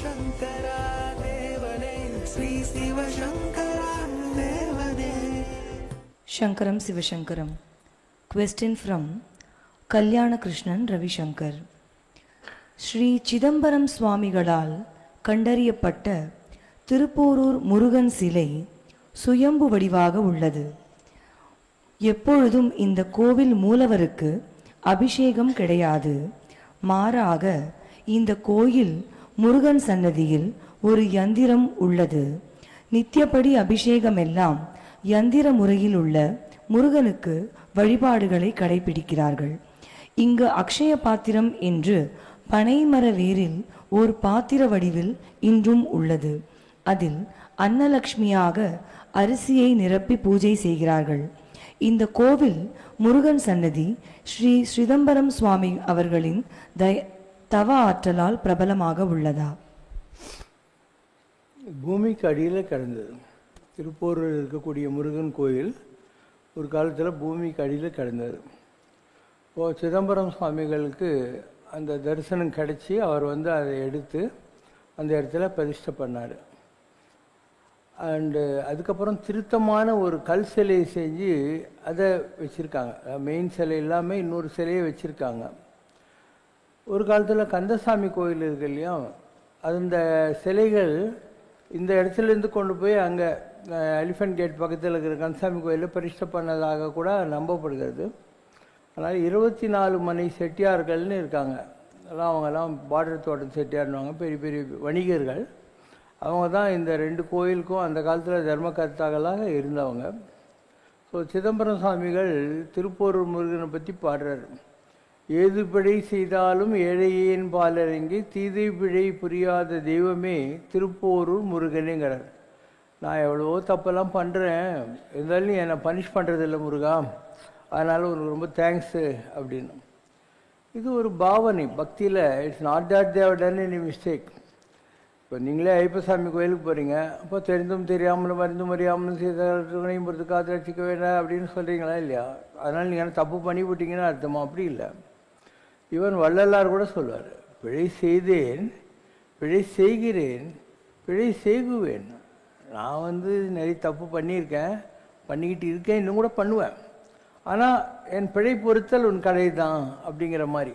சிவசங்கரா தேவனே ஸ்ரீ சிவசங்கரா தேவனே. Shankaram Sivashankaram. Question from Kalyana Krishnan Ravishankar. Sri Chidambaram சுவாமிகளால் கண்டறியப்பட்ட திருப்போரூர் முருகன் சிலை சுயம்பு வடிவாக உள்ளது. எப்பொழுதும் இந்த கோவில் மூலவருக்கு அபிஷேகம் கிடையாது. மாறாக இந்த கோயில் முருகன் சன்னதியில் ஒரு யந்திரம் உள்ளது. நித்தியப்படி அபிஷேகமெல்லாம் யந்திர முறையில் உள்ள முருகனுக்கு வழிபாடுகளை கடைபிடிக்கிறார்கள். இங்கு அக்ஷய பாத்திரம் என்று பனைமர வேரில் ஓர் பாத்திர வடிவில் இன்றும் உள்ளது. அதில் அன்னலக்ஷ்மியாக அரிசியை நிரப்பி பூஜை செய்கிறார்கள். இந்த கோவில் முருகன் சன்னதி ஸ்ரீ சிதம்பரம் சுவாமி அவர்களின் தவ ஆற்றலால் பிரபலமாக உள்ளதா? பூமிக்கு அடியில் கிடந்தது. திருப்பூரில் இருக்கக்கூடிய முருகன் கோயில் ஒரு காலத்தில் பூமிக்கு அடியில் கிடந்தது. இப்போது சிதம்பரம் சுவாமிகளுக்கு அந்த தரிசனம் கிடச்சி அவர் அதை எடுத்து அந்த இடத்துல பிரதிஷ்டை பண்ணார். அண்டு அதுக்கப்புறம் திருத்தமான ஒரு கல் சிலையை செஞ்சு அதை வச்சுருக்காங்க. மெயின் சிலை எல்லாமே இன்னொரு சிலையை வச்சுருக்காங்க. ஒரு காலத்தில் கந்தசாமி கோயில் இருக்கு இல்லையா, அந்த சிலைகள் இந்த இடத்துலேருந்து கொண்டு போய் அங்கே எலிஃபென்ட் கேட் பக்கத்தில் இருக்கிற கந்தசாமி கோயிலில் பிரதிஷ்டை பண்ணதாக கூட நம்பப்படுகிறது. அதனால் 24 மனை செட்டியார்கள்னு இருக்காங்க. அதெல்லாம் அவங்கெல்லாம் பார்டர் தோட்டம் செட்டியார்னுவாங்க, பெரிய பெரிய வணிகர்கள். அவங்க தான் இந்த 2 கோயிலுக்கும் அந்த காலத்தில் தர்மகர்த்தாக்களாக இருந்தவங்க. ஸோ சிதம்பரம் சுவாமிகள் திருப்போரூர் முருகனை பற்றி பாடுறார். ஏது பிழை செய்தாலும் ஏழையின் பாலரங்கி தீதை பிழை புரியாத தெய்வமே திருப்போரூர் முருகனுங்கிறார். நான் எவ்வளவோ தப்பெல்லாம் பண்ணுறேன், இருந்தாலும் நீ என்னை பனிஷ் பண்ணுறதில்ல முருகா, அதனால் உனக்கு ரொம்ப தேங்க்ஸு அப்படின்னு. இது ஒரு பாவனை பக்தியில். It's not that they have done any mistake. இப்போ நீங்களே ஐப்பசாமி கோயிலுக்கு போகிறீங்க, அப்போ தெரிந்தும் தெரியாமலும் மருந்தும் அறியாமலும் செய்தனையும் பொறுத்து காத்து ரசிக்க வேண்டாம் அப்படின்னு சொல்கிறீங்களா இல்லையா? அதனால் நீங்கள் தப்பு பண்ணிவிட்டீங்கன்னு அர்த்தமா? அப்படி இல்லை. ஈவன் வள்ளலார் கூட சொல்வார், பிழை செய்தேன், பிழை செய்கிறேன், பிழை செய்குவேன். நான் நிறைய தப்பு பண்ணியிருக்கேன், பண்ணிக்கிட்டு இருக்கேன், இன்னும் கூட பண்ணுவேன். ஆனால் என் பிழை பொறுத்தல் உன் கடை தான் அப்படிங்கிற மாதிரி.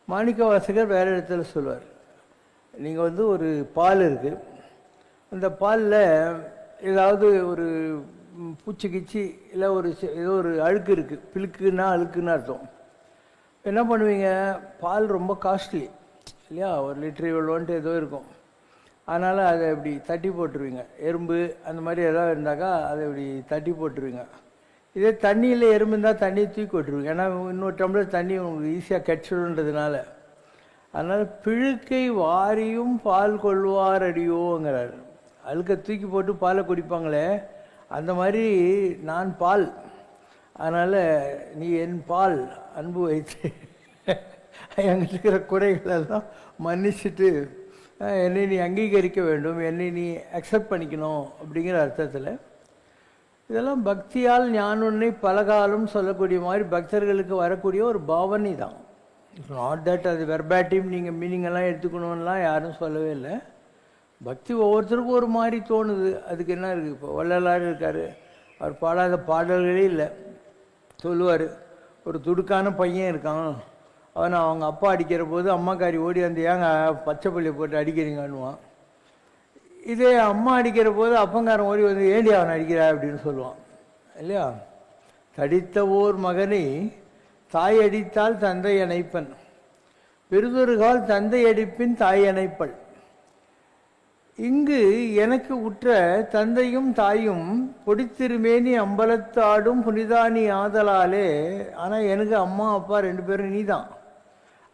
மாணிக்க வாசகர் வேறு இடத்துல சொல்வார், நீங்கள் ஒரு பால் இருக்குது, அந்த பாலில் ஏதாவது ஒரு பூச்சி கிச்சி இல்லை ஏதோ ஒரு அழுக்கு இருக்குது, பிழுக்குன்னா அழுக்குன்னு அர்த்தம். என்ன பண்ணுவீங்க? பால் ரொம்ப காஸ்ட்லி இல்லையா, 1 லிட்டர் இவ்வளோன்ட்டு ஏதோ இருக்கும். அதனால் அதை இப்படி தட்டி போட்டுருவீங்க. எறும்பு அந்த மாதிரி ஏதாவது இருந்தாக்கா அதை இப்படி தட்டி போட்டுருவீங்க. இதே தண்ணியில் எறும்பு இருந்தால் தண்ணியை தூக்கி விட்டுருவீங்க, ஏன்னா இன்னொரு டம்ளர் தண்ணி உங்களுக்கு ஈஸியாக கெச்சிடுன்றதுனால. அதனால் பிழுக்கை வாரியும் பால் கொள்வார் அடியோங்கிறார். அழுக்க தூக்கி போட்டு பாலை குடிப்பாங்களே, அந்த மாதிரி நான் பால், அதனால் நீ என் பால் அன்பு வைத்து எங்கிட்ட இருக்கிற குறைகளெல்லாம் மன்னிச்சுட்டு என்னை நீ அங்கீகரிக்க வேண்டும், என்னை நீ அக்செப்ட் பண்ணிக்கணும் அப்படிங்கிற அர்த்தத்தில். இதெல்லாம் பக்தியால் ஞானொன்னை பலகாலம் சொல்லக்கூடிய மாதிரி பக்தர்களுக்கு வரக்கூடிய ஒரு பாவனை தான். நாட் தட் அது வெர்பாட்டிம் நீங்கள் மீனிங்கெல்லாம் எடுத்துக்கணும்லாம் யாரும் சொல்லவே இல்லை. பக்தி ஒவ்வொருத்தருக்கும் ஒரு மாதிரி தோணுது, அதுக்கு என்ன இருக்குது? இப்போ வள்ளலார் இருக்கார், அவர் பாடாத பாடல்களே இல்லை. சொல்லுவார், ஒரு துடுக்கான பையன் இருக்கான், அவனை அவங்க அப்பா அடிக்கிற போது அம்மாக்காரி ஓடி ஏங்க பச்சை பள்ளியை போட்டு அடிக்கிறீங்கன்னுவான். இதே அம்மா அடிக்கிற போது அப்பங்காரன் ஓடி ஏண்டி அவனை அடிக்கிறா அப்படின்னு சொல்லுவான் இல்லையா? தடித்த ஓர் மகனை தாய் அடித்தால் தந்தை அணைப்பன், பெருதொரு கால் தந்தை அடிப்பின் தாய் அணைப்பள். இங்கு எனக்கு உற்ற தந்தையும் தாயும் பொடித்திருமேனி அம்பலத்து ஆடும் புனிதானி ஆதலாலே. ஆனால் எனக்கு அம்மா அப்பா 2 பேரும் நீ தான்.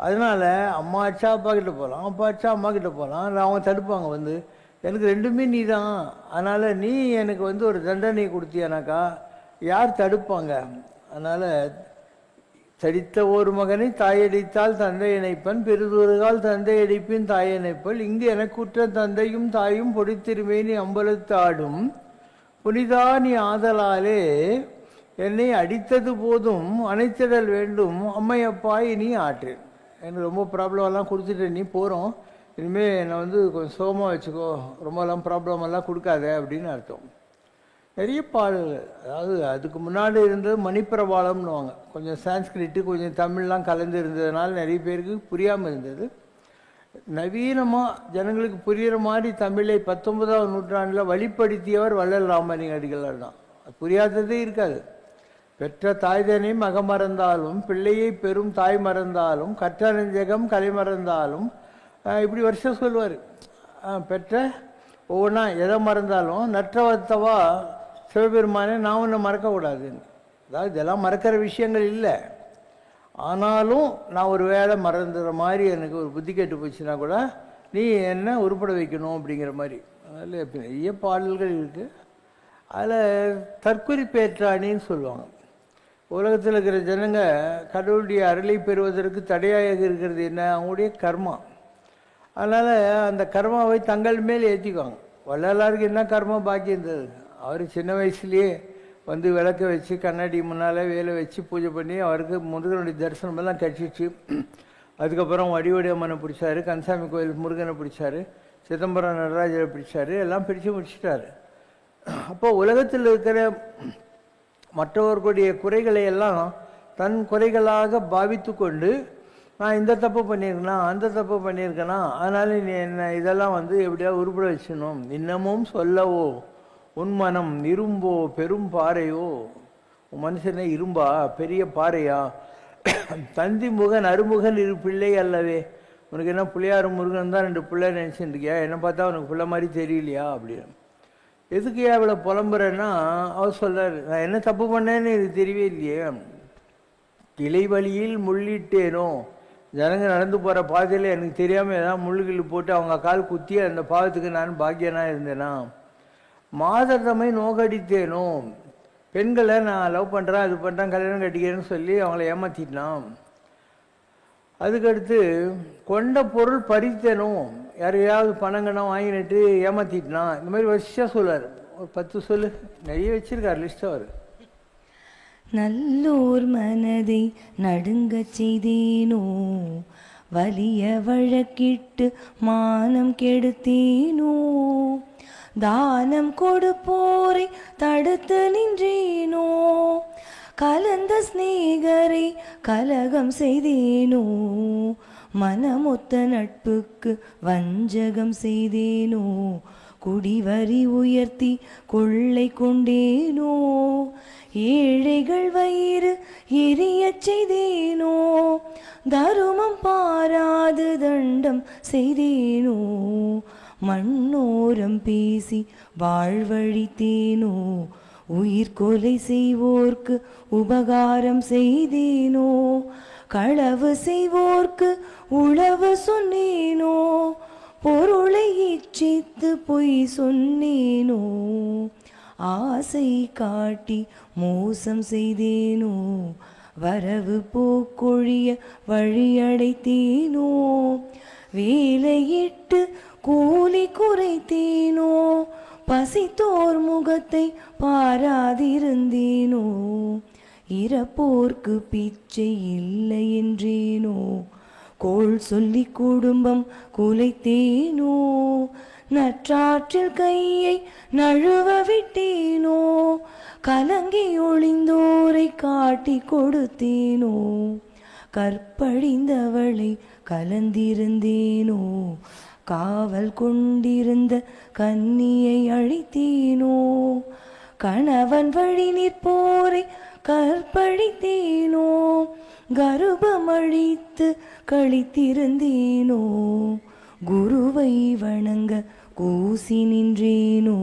அதனால் அம்மா அச்சா அப்பா கிட்ட போகலாம், அப்பா அச்சா அம்மா கிட்ட போகலாம், அவங்க தடுப்பாங்க. எனக்கு 2மே நீ தான். அதனால் நீ எனக்கு ஒரு தண்டனை கொடுத்தியானாக்கா யார் தடுப்பாங்க? அதனால் தடித்த ஒரு மகனை தாயடித்தால் தந்தை இணைப்பன், பெருதொருகால் தந்தை அடிப்பின் தாய் இணைப்பல். இங்கு எனக்குற்ற தந்தையும் தாயும் பொடித்திருமேனி அம்பலத்து ஆடும் புனிதானி ஆதலாலே என்னை அடித்தது போதும் அணைத்திடல் வேண்டும் அம்மையப்பா இனி ஆற்றேன். எனக்கு ரொம்ப ப்ராப்ளம்லாம் கொடுத்துட்டு நீ போகிறோம், இனிமேல் என்னை வந்து கொஞ்சம் சோகமாக வச்சுக்கோ, ரொம்பலாம் ப்ராப்ளம் எல்லாம் கொடுக்காத அப்படின்னு அர்த்தம். நிறைய பாடல்கள், அதாவது அதுக்கு முன்னாடி இருந்தது மணிப்பிரபாளம்னுவாங்க, கொஞ்சம் சான்ஸ்கிரிட்டு கொஞ்சம் தமிழ்லாம் கலந்து இருந்ததுனால நிறைய பேருக்கு புரியாமல் இருந்தது. நவீனமாக ஜனங்களுக்கு புரிகிற மாதிரி தமிழை 19ஆம் நூற்றாண்டில் வழிப்படுத்தியவர் வள்ளல் ராமலிங்க அடிகளார் தான். புரியாததே இருக்காது. பெற்ற தாய்தனை மக மறந்தாலும், பிள்ளையை பெரும் தாய் மறந்தாலும், கற்றறிஞ்சகம் கலை மறந்தாலும், இப்படி வருஷம் சொல்லுவார். பெற்ற ஒவ்வொன்றா எதை மறந்தாலும் நற்றவத்தவா சிவபெருமானே நான் ஒன்று மறக்கக்கூடாதுன்னு. அதாவது இதெல்லாம் மறக்கிற விஷயங்கள் இல்லை, ஆனாலும் நான் ஒரு வேளை மறந்துடுற மாதிரி எனக்கு ஒரு புத்தி கெட்டு போச்சுன்னா கூட நீ என்ன உருப்பட வைக்கணும் அப்படிங்கிற மாதிரி. அதில் நிறைய பாடல்கள் இருக்குது. அதில் தற்குறிப்பேற்றாணின்னு சொல்லுவாங்க. உலகத்தில் இருக்கிற ஜனங்க கடவுளுடைய அருளை பெறுவதற்கு தடையாக இருக்கிறது என்ன? அவங்களுடைய கர்மா. அதனால் அந்த கர்மாவை தங்கள் மேல் ஏற்றிக்குவாங்க. வள்ளலாருக்கு என்ன கர்மா பாக்கி இருந்தது? அவர் சின்ன வயசுலேயே வந்து விளக்க வச்சு கண்ணாடி முன்னால் வேலை வச்சு பூஜை பண்ணி அவருக்கு முருகனுடைய தரிசனமெல்லாம் கிடச்சிச்சு. அதுக்கப்புறம் வடிவடி அம்மனை பிடிச்சாரு, கந்தசாமி கோயில் முருகனை பிடிச்சாரு, சிதம்பரம் நடராஜரை பிடிச்சாரு, எல்லாம் பிடிச்சு முடிச்சிட்டாரு. அப்போ உலகத்தில் இருக்கிற மற்றவர்களுடைய குறைகளை எல்லாம் தன் குறைகளாக பாவித்து கொண்டு நான் இந்த தப்பு பண்ணியிருக்கேனா, அந்த தப்பு பண்ணியிருக்கேனா, அதனால் நீ என்ன இதெல்லாம் வந்து எப்படியா உருப்பட வச்சிடணும். இன்னமும் சொல்லவோ உன் மனம் இரும்போ பெரும் பாறையோ, உன் மனுஷனே இரும்பா பெரிய பாறையா, தந்தி முகன் அருமுகன் இரு பிள்ளை அல்லவே, உனக்கு என்ன பிள்ளையாரும் முருகன் தான் 2 பிள்ளை நினச்சிட்டு இருக்கியா, என்ன பார்த்தா உனக்கு பிள்ளை மாதிரி தெரியலையா அப்படின்னு. எதுக்கு இவ்வளோ புலம்புறேன்னா அவர் சொல்கிறார், நான் என்ன தப்பு பண்ணேன்னு எனக்கு தெரியவே இல்லையே, கிளை வழியில் முள்ளிட்டேனோ, ஜனங்க நடந்து போகிற பாதையில் எனக்கு தெரியாமல் ஏதாவது முள்ளுகிள் போட்டு அவங்க கால் குத்தி அந்த பாவத்துக்கு நான் பாக்கியனாக இருந்தேனா, மாதர்தமை நோக்கடித்தேனோ, பெண்களை நான் லவ் பண்ணுறேன் அது பண்ணுறேன் கல்யாணம் கட்டிக்கிறேன்னு சொல்லி அவங்கள ஏமாற்றிட்டான். அதுக்கடுத்து கொண்ட பொருள் பறித்தேனோ, யாரையாவது பணங்கள்லாம் வாங்கிட்டு ஏமாற்றிட்டான். இந்த மாதிரி வருஷம் சொல்லுவார். ஒரு 10 சொல்லு நிறைய வச்சிருக்கார் லிஸ்ட் அவர். நல்லோர் மனதை நடுங்கச் செய்தேனோ, வலிய வழக்கிட்டு மானம் கெடுத்தேனோ, தானம் கொடுப்போரை தடுத்து நின்றேனோ, கலந்த ஸ்நேகரை கலகம் செய்தேனோ, மனமொத்த நட்புக்கு வஞ்சகம் செய்தேனோ, குடிவரி உயர்த்தி கொள்ளை கொண்டேனோ, ஏழைகள் வயிறு எரியச் செய்தேனோ, தருமம் பாராது தண்டம் செய்தேனோ, மண்ணோரம் பேசி வாழ்வழித்தேனோ, உயிர் கொலை செய்வோர்க்கு உபகாரம் செய்தேனோ, களவு செய்வோர்க்கு உளவு சொன்னேனோ, பொருளை இச்சித்து பொய் சொன்னேனோ, ஆசை காட்டி மோசம் செய்தேனோ, வரவு போக்கொழிய வழியடைத்தேனோ, வேலையிட்டு கூலி குறைத்தேனோ, பசித்தோர் முகத்தை பாராதிருந்தேனோ, இறப்போர்க்கு பிச்சை இல்லை என்றேனோ, கோள் சொல்லி குடும்பம் குலைத்தேனோ, நற்றாற்றில் கையை நழுவ விட்டேனோ, கலங்கி ஒளிந்தோரை காட்டி கொடுத்தேனோ, கற்பழிந்தவளை கலந்திருந்தேனோ, காவல் கொண்டிருந்த கன்னியை அழித்தேனோ, கணவன் வழி நிற்போரை கற்பழித்தேனோ, கருபமழித்து கழித்திருந்தேனோ, குருவை வணங்க கூசி நின்றேனோ,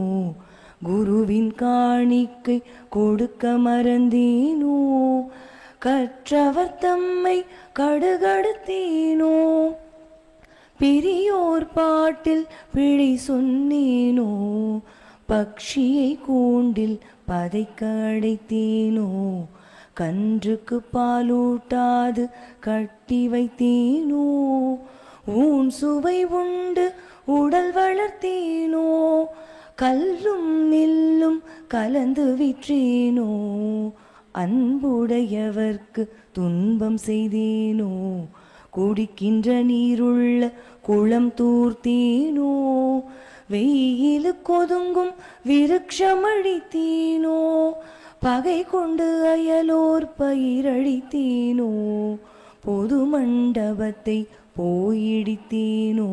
குருவின் காணிக்கை கொடுக்க மறந்தேனோ, கற்றவர் தம்மை கடுகடுத்தேனோ, பெரியோர் பாட்டில் பிழை சொன்னேனோ, பக்ஷியை கூண்டில் பதைக்க அடைத்தேனோ, கன்றுக்கு பாலூட்டாது கட்டி வைத்தேனோ, ஊன் சுவை உண்டு உடல் வளர்த்தேனோ, கல்லும் நெல்லும் கலந்து விற்றேனோ, அன்புடையவர்க்கு துன்பம் செய்தேனோ, குடிக்கின்ற நீருள்ள குளம் தூர்த்தேனோ, வெயிலு கொதுங்கும் விருட்சமழித்தேனோ, பகை கொண்டு அயலோர் பயிரழித்தேனோ, பொது மண்டபத்தை போயிடித்தேனோ,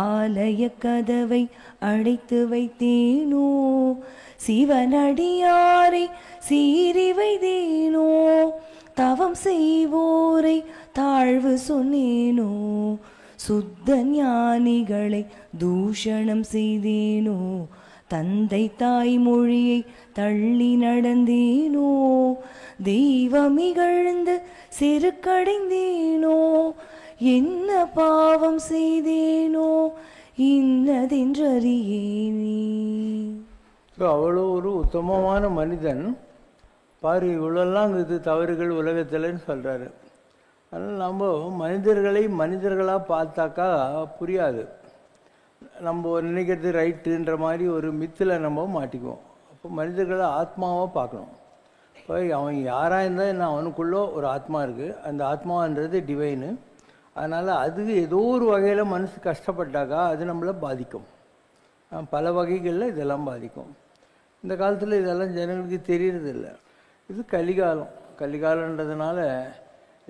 ஆலய கதவை அடைத்து வைத்தேனோ, சிவனடியாரை சீறி வைத்தேனோ, தவம் செய்வோரை தாழ்வு சொன்னேனோ, சுத்த ஞானிகளை தூஷணம் செய்தேனோ, தந்தை தாய் மொழியை தள்ளி நடந்தேனோ, தெய்வமிகழ்ந்து செருக்கடைந்தேனோ, என்ன பாவம் செய்தேனோ இன்னதென்றறியேனே. அவ்வளோ ஒரு உத்தமமான மனிதன் பாரு, இவ்வளோலாம் இது தவறுகள் உலகத்தில்னு சொல்கிறாரு. அதனால் நம்ம மனிதர்களை மனிதர்களாக பார்த்தாக்கா புரியாது. நம்ம நினைக்கிறது ரைட்டுன்ற மாதிரி ஒரு மித்தில் நம்ம மாட்டிக்குவோம். அப்போ மனிதர்களை ஆத்மாவாக பார்க்கணும். இப்போ அவன் யாராக இருந்தால் என்ன, அவனுக்குள்ளே ஒரு ஆத்மா இருக்குது. அந்த ஆத்மான்றது டிவைனு. அதனால் அது ஏதோ ஒரு வகையில் மனசு கஷ்டப்பட்டாக்கா அது நம்மளை பாதிக்கும். பல வகைகளில் இதெல்லாம் பாதிக்கும். இந்த காலத்தில் இதெல்லாம் ஜனங்களுக்கு தெரியறதில்ல. இது கலிகாலம். கலிகாலன்றதுனால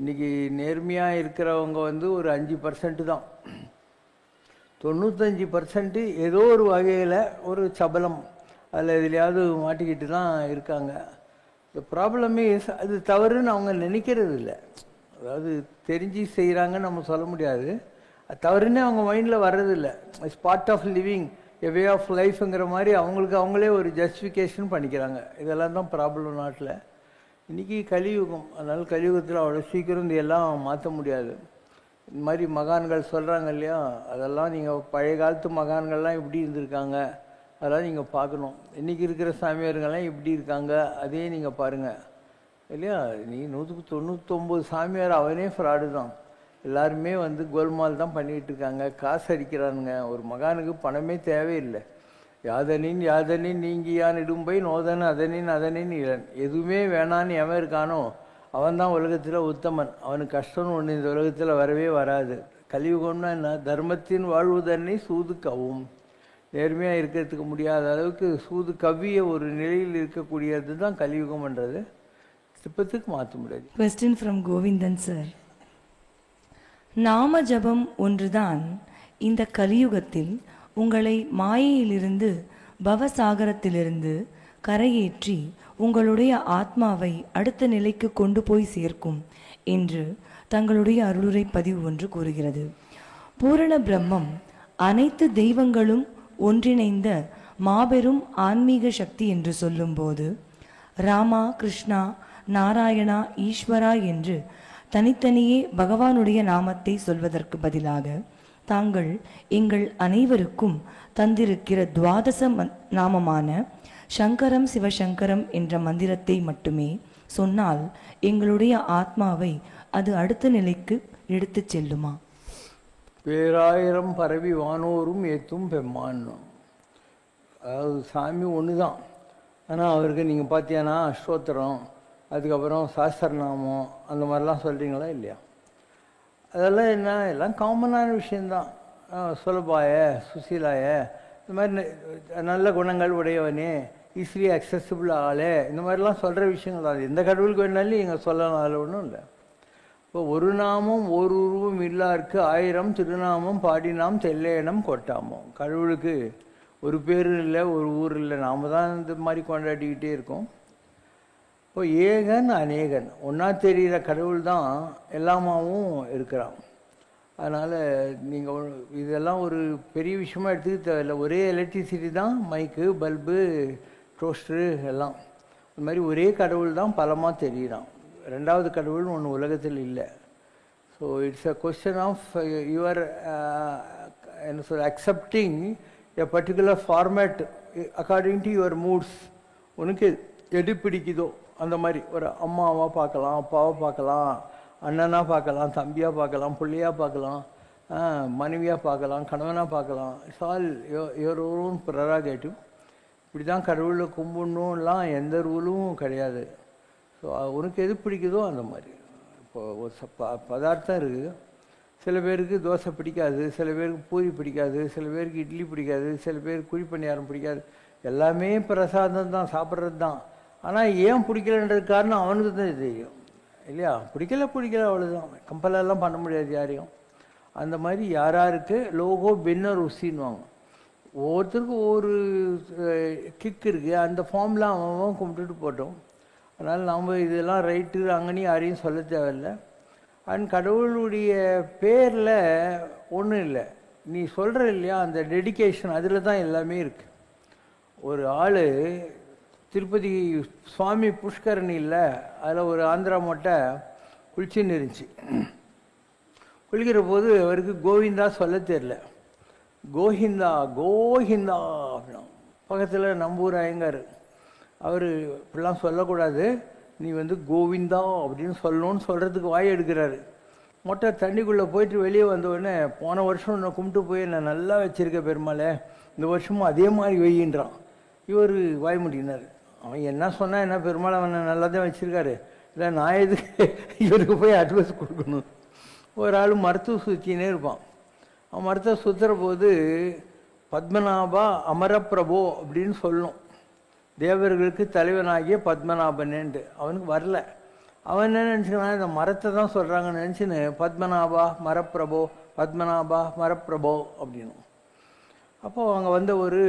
இன்றைக்கி நேர்மையாக இருக்கிறவங்க ஒரு 5% தான். 95% ஏதோ ஒரு வகையில் ஒரு சபலம் அதில் எதுலையாவது மாட்டிக்கிட்டு தான் இருக்காங்க. இந்த ப்ராப்ளமே அது தவறுன்னு அவங்க நினைக்கிறது இல்லை. அதாவது தெரிஞ்சு செய்கிறாங்கன்னு நம்ம சொல்ல முடியாது. அது தவறுன்னு அவங்க மைண்டில் வர்றதில்லை. It's part of living, a way of லைஃப்ங்கிற மாதிரி அவங்களுக்கு அவங்களே ஒரு ஜஸ்டிஃபிகேஷன் பண்ணிக்கிறாங்க. இதெல்லாம் தான் ப்ராப்ளம் நாட்டில். இன்றைக்கி கலியுகம். அதனால் கலியுகத்தில் அவ்வளோ சீக்கிரம் இது எல்லாம் மாற்ற முடியாது. இந்த மாதிரி மகான்கள் சொல்கிறாங்க இல்லையா, அதெல்லாம் நீங்கள் பழைய காலத்து மகான்கள்லாம் இப்படி இருந்திருக்காங்க, அதெல்லாம் நீங்கள் பார்க்கணும். இன்றைக்கி இருக்கிற சாமியாருங்கள்லாம் இப்படி இருக்காங்க, அதே நீங்கள் பாருங்கள் இல்லையா. நீ 199 சாமியார் அவனே ஃப்ராடு தான். எல்லாருமே கோல்மால் தான் பண்ணிகிட்டு இருக்காங்க, காசு அடிக்கிறானுங்க. ஒரு மகானுக்கு பணமே தேவையில்லை. யாதனின் யாதனின் நீங்கியான் இடும்பை நோதன் அதனின் அதனின் இளன். எதுவுமே வேணான்னு எவன் இருக்கானோ அவன் தான் உலகத்தில் உத்தமன். அவனுக்கு கஷ்டம்னு ஒன்று இந்த உலகத்தில் வரவே வராது. கலியுகம்னா என்ன, தர்மத்தின் வாழ்வுதன்னை சூது கவும். நேர்மையாக இருக்கிறதுக்கு முடியாத அளவுக்கு சூது கவ்விய ஒரு நிலையில் இருக்கக்கூடியது தான் கலியுகம்ன்றது. சிப்பத்துக்கு மாற்ற முடியாது. Question from Govindan sir. நாம ஜபம் ஒன்றுதான் இந்த கலியுகத்தில் உங்களை மாயையிலிருந்து பவசாகரத்திலிருந்து கரையேற்றி உங்களுடைய ஆத்மாவை அடுத்த நிலைக்கு கொண்டு போய் சேர்க்கும் என்று தங்களுடைய அருளுரை பதிவு ஒன்று கூறுகிறது. பூரண பிரம்மம் அனைத்து தெய்வங்களும் ஒன்றிணைந்த மாபெரும் ஆன்மீக சக்தி என்று சொல்லும்போது ராமா, கிருஷ்ணா, நாராயணா, ஈஸ்வரா என்று தனித்தனியே பகவானுடைய நாமத்தை சொல்வதற்கு பதிலாக தாங்கள் எங்கள் அனைவருக்கும் தந்திருக்கிற துவாதச நாமமான சங்கரம் சிவசங்கரம் என்ற மந்திரத்தை மட்டுமே சொன்னால் எங்களுடைய ஆத்மாவை அது அடுத்த நிலைக்கு எடுத்து செல்லுமா? பேராயிரம் பரவி வானோரும் ஏத்தும் பெம்மான். அதாவது சாமி ஒன்று தான். ஆனால் அவருக்கு நீங்கள் பார்த்தீங்கன்னா அஷ்டோத்திரம், அதுக்கப்புறம் சாஸ்திரநாமம், அந்த மாதிரிலாம் சொல்கிறீங்களா இல்லையா? அதெல்லாம் என்ன, எல்லாம் காமனான விஷயந்தான். சுலபாய, சுசீலாய, இந்த மாதிரி நல்ல குணங்கள் உடையவனே, ஈஸிலி அக்சசிபிள் ஆளே, இந்த மாதிரிலாம் சொல்கிற விஷயங்கள் தான். எந்த கடவுளுக்கு வேணாலும் நீங்கள் சொல்லலாம், அதில் ஒன்றும் இல்லை. இப்போ ஒரு நாமம் ஒரு உருவம் இல்லாருக்கு 1000 திருநாமம் பாடினாம் தெல்லேனம் கொட்டாமோம். கடவுளுக்கு ஒரு பேர் இல்லை, ஒரு ஊர் இல்லை, நாம் தான் இந்த மாதிரி கொண்டாடிக்கிட்டே இருக்கோம். இப்போ ஏகன் அநேகன், ஒன்றா தெரிகிற கடவுள் தான் எல்லாமாவும் இருக்கிறான். அதனால் நீங்கள் இதெல்லாம் ஒரு பெரிய விஷயமா எடுத்துக்க தேவையில்லை. ஒரே எலக்ட்ரிசிட்டி தான், மைக்கு, பல்பு, டோஸ்டரு எல்லாம். இந்த மாதிரி ஒரே கடவுள் தான் பலமாக தெரிகிறான். ரெண்டாவது கடவுள்னு ஒன்று உலகத்தில் இல்லை. So it's a question of your என்ன சொல் accepting a particular format according to your moods. உனக்கு எது பிடிக்குதோ அந்த மாதிரி ஒரு அம்மாவாக பார்க்கலாம், அப்பாவை பார்க்கலாம், அண்ணனாக பார்க்கலாம், தம்பியாக பார்க்கலாம், பிள்ளையாக பார்க்கலாம், மனைவியாக பார்க்கலாம், கணவனாக பார்க்கலாம். It's all your own prerogative. இப்படி தான் கடவுளை கும்பிடணும்லாம் எந்த ரூலும் கிடையாது. ஸோ உனக்கு எது பிடிக்குதோ அந்த மாதிரி. இப்போ ஒரு பதார்த்தம் இருக்குது, சில பேருக்கு தோசை பிடிக்காது, சில பேருக்கு பூரி பிடிக்காது, சில பேருக்கு இட்லி பிடிக்காது, சில பேருக்கு குழி பணியாரம் பிடிக்காது. எல்லாமே பிரசாதம் தான், சாப்பிட்றது தான். ஆனால் ஏன் பிடிக்கலன்றது காரணம் அவனுக்கு தான் தெரியும் இல்லையா? பிடிக்கல அவ்வளோதான். கம்பலெல்லாம் பண்ண முடியாது யாரையும். அந்த மாதிரி யாராருக்கு லோகோ பின்ன ருசின்னுவாங்க. ஒவ்வொருத்தருக்கும் ஒவ்வொரு கிக் இருக்குது. அந்த ஃபார்ம்லாம் அவன் கும்பிட்டுட்டு போட்டோம். அதனால் நம்ம இதெல்லாம் ரைட்டு அங்கேயும் யாரையும் சொல்ல தேவையில்லை. அண்ட் கடவுளுடைய பேரில் ஒன்றும் இல்லை, நீ சொல்கிற இல்லையா அந்த டெடிக்கேஷன், அதில் தான் எல்லாமே இருக்குது. ஒரு ஆள் திருப்பதி சுவாமி புஷ்கரணி இல்லை, அதில் ஒரு ஆந்திரா மொட்டை குளிச்சுன்னு இருந்துச்சு. குளிக்கிற போது அவருக்கு கோவிந்தா சொல்ல தெரியல. கோஹிந்தா கோஹிந்தா அப்படின்னா பக்கத்தில் நம்பூர் ஐயங்கார், அவர் இப்படிலாம் சொல்லக்கூடாது, நீ கோவிந்தா அப்படின்னு சொல்லணும்னு சொல்கிறதுக்கு வாய் எடுக்கிறாரு. மொட்டை தண்ணிக்குள்ளே போயிட்டு வெளியே வந்தவுடனே, போன வருஷம் நான் கும்பிட்டு போய் நான் நல்லா வச்சுருக்க பெருமாளே, இந்த வருஷமும் அதே மாதிரி வெய்யின்றான். இவர் வாய் முடினார். அவன் என்ன சொன்னால் என்ன, பெருமாள் அவனை நல்லா தான் வச்சுருக்காரு, இல்லை நான் எதுக்கு இவருக்கு போய் அட்வைஸ் கொடுக்கணும். ஒரு ஆள் மருத்துவ சுற்றினே இருப்பான். அவன் மருத்துவ சுற்றுற போது பத்மநாபா அமரப்பிரபோ அப்படின்னு சொல்லணும், தேவர்களுக்கு தலைவனாகிய பத்மநாபனேன்ட்டு. அவனுக்கு வரல. அவன் என்ன நினச்சிக்கிறான், இந்த மரத்தை தான் சொல்கிறாங்கன்னு நினச்சின்னு பத்மநாபா மரப்பிரபோ பத்மநாபா மரப்பிரபோ அப்படின்னு. அப்போது அவங்க ஒரு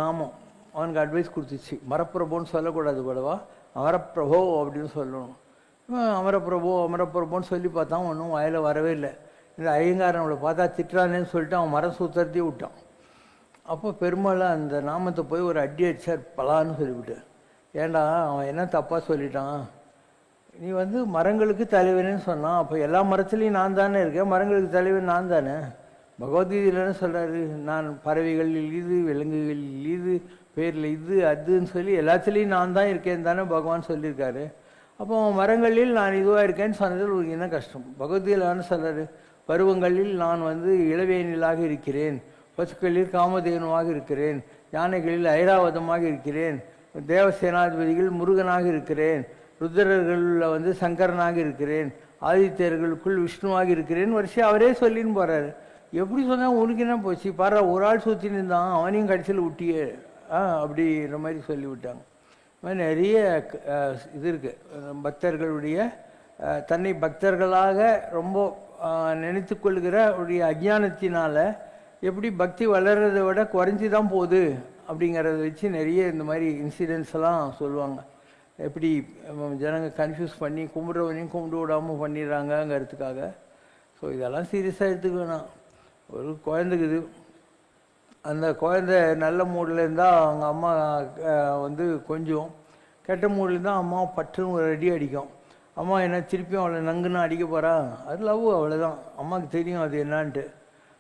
நாமம் அவனுக்கு அட்வைஸ் கொடுத்துச்சு, மரப்பிரபோன்னு சொல்லக்கூடாது கூடவா, அமரப்பிரபோ அப்படின்னு சொல்லணும். அமரப்பிரபோன்னு சொல்லி பார்த்தான், ஒன்றும் வாயில் வரவே இல்லை. இந்த ஐயங்காரன் அவளை பார்த்தா திட்டுறானேன்னு சொல்லிட்டு அவன் மரம் சுத்தரத்தையும் விட்டான். அப்போ பெருமாள் அந்த நாமத்தை போய் ஒரு அடி அடிச்சார், பலான்னு சொல்லிவிட்டு. ஏண்டா அவன் என்ன தப்பாக சொல்லிட்டான், நீ மரங்களுக்கு தலைவனேன்னு சொன்னான், அப்போ எல்லா மரத்துலேயும் நான் தானே இருக்கேன், மரங்களுக்கு தலைவன் நான் தானே. பகவத்கீதையிலன்னு சொல்கிறாரு, நான் பறவைகளில் இது விலங்குகளில் இது பேரில் இது அதுன்னு சொல்லி எல்லாத்துலேயும் நான் தான் இருக்கேன்னு தானே பகவான் சொல்லியிருக்காரு. அப்போ மரங்களில் நான் இதுவாக இருக்கேன்னு சொன்னதில் ஒரு என்ன கஷ்டம். பகவத்கீதையிலான்னு சொல்கிறாரு, பருவங்களில் நான் இளவேனிலாக இருக்கிறேன், பசுக்களில் காமதேனுவாக இருக்கிறேன், யானைகளில் ஐராவதமாக இருக்கிறேன், தேவசேனாதிபதிகள் முருகனாக இருக்கிறேன், ருத்ரர்களில் சங்கரனாக இருக்கிறேன், ஆதித்யர்களுக்குள் விஷ்ணுவாக இருக்கிறேன், வரிசையாக அவரே சொல்லின்னு போகிறாரு. எப்படி சொன்னால் உனக்கு என்ன போச்சு, பாரு ஒரு ஆள் சுற்றின்னு இருந்தான், அவனையும் கடைசியில் விட்டியே அப்படின்ற மாதிரி சொல்லிவிட்டாங்க. இது மாதிரி நிறைய இது இருக்குது. பக்தர்களுடைய தன்னை பக்தர்களாக ரொம்ப நினைத்து கொள்கிற உடைய அஜ்ஞானத்தினால எப்படி பக்தி வளர்கிறத விட குறைஞ்சி தான் போகுது அப்படிங்கிறத வச்சு நிறைய இந்த மாதிரி இன்சிடென்ட்ஸ் எல்லாம் சொல்லுவாங்க. எப்படி ஜனங்க கன்ஃபியூஸ் பண்ணி கும்பிட்றவனையும் கும்பிட்டு விடாமல் பண்ணிடுறாங்கங்கிறதுக்காக. ஸோ இதெல்லாம் சீரியஸாக எடுத்துக்க வேணாம். ஒரு குழந்தைக்குது, அந்த குழந்தை நல்ல மூடில் இருந்தால் அவங்க அம்மா கொஞ்சம், கெட்ட மூடில் இருந்தால் அம்மா பட்டுன்னு ஒரு அடி அடிக்கும். அம்மா என்ன திருப்பியும் அவளை நங்குன்னு அடிக்க போகிறா, அது லவ், அவ்வளோதான். அம்மாவுக்கு தெரியும் அது என்னான்ட்டு.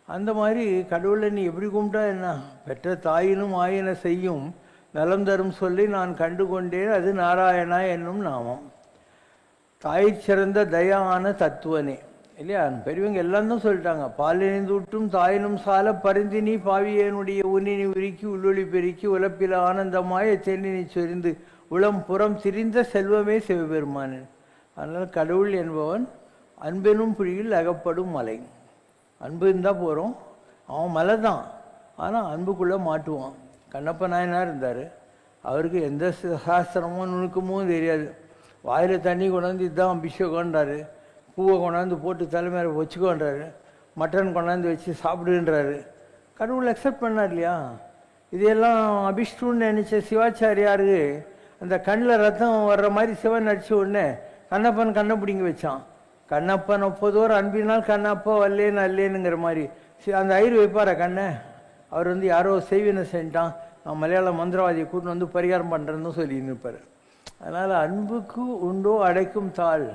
அந்த மாதிரி கடவுளை நீ எப்படி கும்பிட்டா என்ன, பெற்ற தாயினும் ஆயின செய்யும் நலம் தரும் சொல்லி நான் கண்டு கொண்டேன், அது நாராயணா என்னும் நாமம். தாய் சிறந்த தயான தத்துவனே இல்லையா? பெரியவங்க எல்லாம் தான் சொல்லிட்டாங்க. பாலினைந்து விட்டும் தாயினும் சால பரிந்தினி பாவியனுடைய உன்னினி உருக்கி உள்ளொளி பெருக்கி உலப்பில ஆனந்தமாய தென்னினி சொரிந்து உளம் புறம் திரிந்த செல்வமே சிவபெருமானன். அதனால் கடவுள் என்பவன் அன்பெனும் புழியில் அகப்படும் மலை. அன்பு இருந்தால் போகிறோம், அவன் மலை தான், ஆனால் அன்புக்குள்ளே மாட்டுவான். கண்ணப்ப நாயனார் இருந்தார், அவருக்கு எந்த சாஸ்திரமோ நுணுக்கமோ தெரியாது. வாயில் தண்ணி கொண்டாந்து இதுதான் அபிஷேகம்ன்றாரு, பூவை கொண்டாந்து போட்டு தலைமையில வச்சுக்கோன்றாரு, மட்டன் கொண்டாந்து வச்சு சாப்பிடுன்றாரு. கடவுள் அக்செப்ட் பண்ணார் இல்லையா? இதையெல்லாம் அபிஷ்டுன்னு நினச்ச சிவாச்சாரியாருக்கு அந்த கண்ணில் ரத்தம் வர்ற மாதிரி சிவன் நடிச்ச உடனே கண்ணப்பன் கண்ணை பிடிங்க வச்சான். கண்ணப்பன் ஒப்பதோர் அன்பினால் கண்ணப்பா வல்லேன்னு அல்லேனுங்கிற மாதிரி அந்த ஐயர் வைப்பாரா கண்ணை? அவர் யாரோ செய்வினை செஞ்சான், நான் மலையாள மந்திரவாதியை கூட்டு பரிகாரம் பண்ணுறேன்னு சொல்லி நிற்பார். அதனால் அன்புக்கு உண்டோ அடைக்கும் தாள்,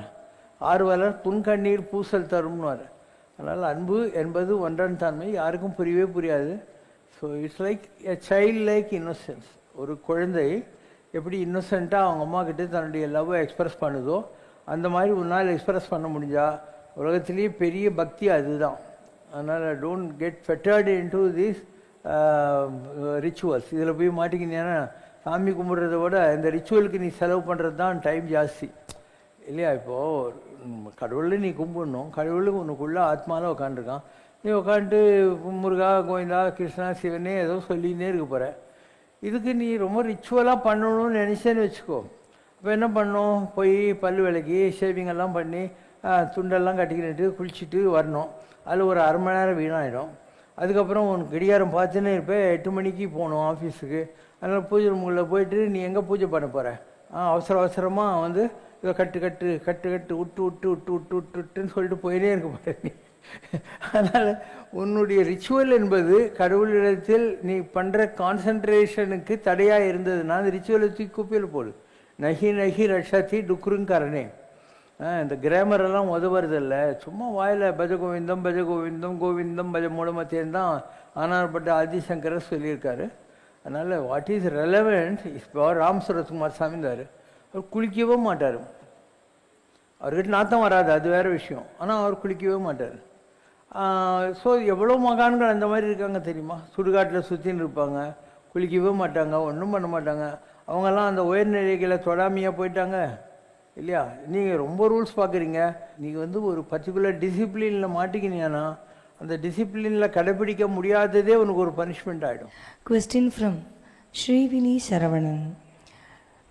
ஆர்வலர் புன்கண்ணீர் பூசல் தரும்னுவார். அதனால் அன்பு என்பது ஒன்றன் தன்மை யாருக்கும் புரியவே புரியாது. So it's like a child like innocence. ஒரு குழந்தை எப்படி இன்னோசென்ட்டாக அவங்க அம்மா கிட்டே தன்னுடைய லவ்வை எக்ஸ்பிரஸ் பண்ணுதோ அந்த மாதிரி உன்னால் எக்ஸ்பிரஸ் பண்ண முடிஞ்சால் உலகத்திலேயே பெரிய பக்தி அதுதான். அதனால் don't get fettered into these rituals. இதில் போய் மாட்டிக்கினீங்கன்னா சாமி கும்பிட்றத விட இந்த ரிச்சுவலுக்கு நீ செலவு பண்ணுறது தான் டைம் ஜாஸ்தி இல்லையா? இப்போது கடவுளை நீ கும்பிடணும். கடவுள் உனக்குள்ளே ஆத்மாவில் உட்காந்துருக்கான். நீ உட்காந்துட்டு முருகா கோவிந்தா கிருஷ்ணா சிவனே ஏதோ சொல்லினே இருக்க போகிற. இதுக்கு நீ ரொம்ப ரிச்சுவலாக பண்ணணும்னு நினச்சேன்னு வச்சுக்கோ. அப்போ என்ன பண்ணணும், போய் பல் விளக்கி ஷேவிங்கெல்லாம் பண்ணி துண்டெல்லாம் கட்டிக்கிட்டு குளிச்சுட்டு வரணும். அதில் ஒரு அரை மணி நேரம் வீணாயிடும். அதுக்கப்புறம் உனக்கு கடிகாரம் பார்த்துன்னே இருப்பேன், 8 மணிக்கு போகணும் ஆஃபீஸுக்கு. அதனால் பூஜை ரூமுக்குள்ளே போயிட்டு நீ எங்கே பூஜை பண்ண போகிற? அவசரமாக வந்து இதை கட்டு கட்டு கட்டு கட்டு விட்டு விட்டு விட்டு விட்டு விட்டு விட்டுன்னு சொல்லிட்டு போயிட்டே இருக்க போகிற நீ. அதனால் உன்னுடைய ரிச்சுவல் என்பது கடவுளிடத்தில் நீ பண்ணுற கான்சன்ட்ரேஷனுக்கு தடையாக இருந்ததுன்னா அந்த ரிச்சுவலை தூக்கி குப்பையில் போடு. நகி நகி ரஷாத்தி டுக்குருங்காரனே. இந்த கிராமரெல்லாம் உதவுறதில்ல, சும்மா வாயில் பஜ கோவிந்தம் பஜ கோவிந்தம் கோவிந்தம் பஜ மூலமத்தேன்னு தான் ஆனார்பட்ட ஆதிசங்கரர் சொல்லியிருக்காரு. அதனால் வாட் இஸ் ரெலவெண்ட் இப்போ ராம் சுரத்குமார் சாமி இருந்தார். அவர் குளிக்கவே மாட்டார். அவர்கிட்ட நாத்தம் வராது, அது வேறு விஷயம். ஆனால் அவர் குளிக்கவே மாட்டார். ஸோ எவ்வளோ மகான்கள் அந்த மாதிரி இருக்காங்க தெரியுமா? சுடுகாட்டில் சுற்றின்னு இருப்பாங்க, குளிக்கவே மாட்டாங்க, ஒன்றும் பண்ண மாட்டாங்க. அவங்கெல்லாம் அந்த உயர்நிலைகளை தொடாமையாக போயிட்டாங்க இல்லையா? நீங்கள் ரொம்ப ரூல்ஸ் பார்க்குறீங்க. நீங்கள் வந்து ஒரு பர்டிகுலர் டிசிப்ளினில் மாட்டிக்கினீங்கன்னா அந்த டிசிப்ளினில் கடைப்பிடிக்க முடியாததே உனக்கு ஒரு பனிஷ்மெண்ட் ஆகிடும். Question from ஸ்ரீவினி Saravanan.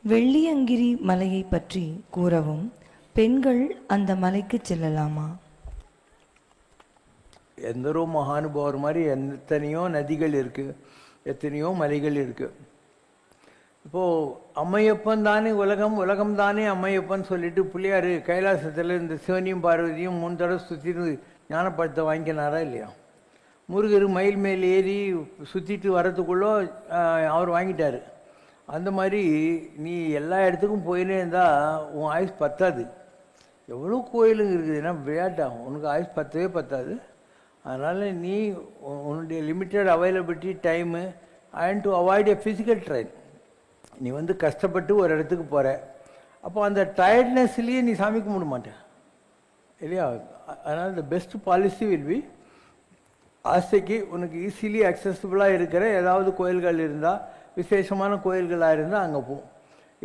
வெள்ளியங்கிரி மலையை பற்றி கூறவும். பெண்கள் அந்த மலைக்கு செல்லலாமா? எந்தரோ மகானுபாவர் மாதிரி எத்தனையோ நதிகள் இருக்குது, எத்தனையோ மலைகள் இருக்குது. இப்போது அம்மையப்பன் தானே உலகம், உலகம் தானே அம்மையப்பன் சொல்லிட்டு பிள்ளையார் கைலாசத்தில் இந்த சிவனியும் பார்வதியும் 3 தடவை சுற்றிட்டு ஞானப்பழத்தை வாங்கினாரா இல்லையா? முருகர் மயில் மேல் ஏறி சுற்றிட்டு வர்றதுக்குள்ளோ அவர் வாங்கிட்டார். அந்த மாதிரி நீ எல்லா இடத்துக்கும் போயினே இருந்தால் உன் ஆயுஸ் பத்தாது. எவ்வளோ கோயிலுங்க இருக்குது, ஏன்னா விளையாட்டாகும், உனக்கு ஆயுஸ் பத்தவே பத்தாது. அதனால் நீ உன்னுடைய limited availability time and to avoid a physical train. நீ வந்து கஷ்டப்பட்டு ஒரு இடத்துக்கு போகிற, அப்போ அந்த டயர்ட்னஸ்லேயே நீ சாமி கும்பிட மாட்டேன் இல்லையா? அதனால் the best policy will be, ஆசைக்கு உனக்கு ஈஸிலி அக்சசிபிளாக இருக்கிற ஏதாவது கோயில்கள் இருந்தால், விசேஷமான கோயில்களாக இருந்தால் அங்கே போ.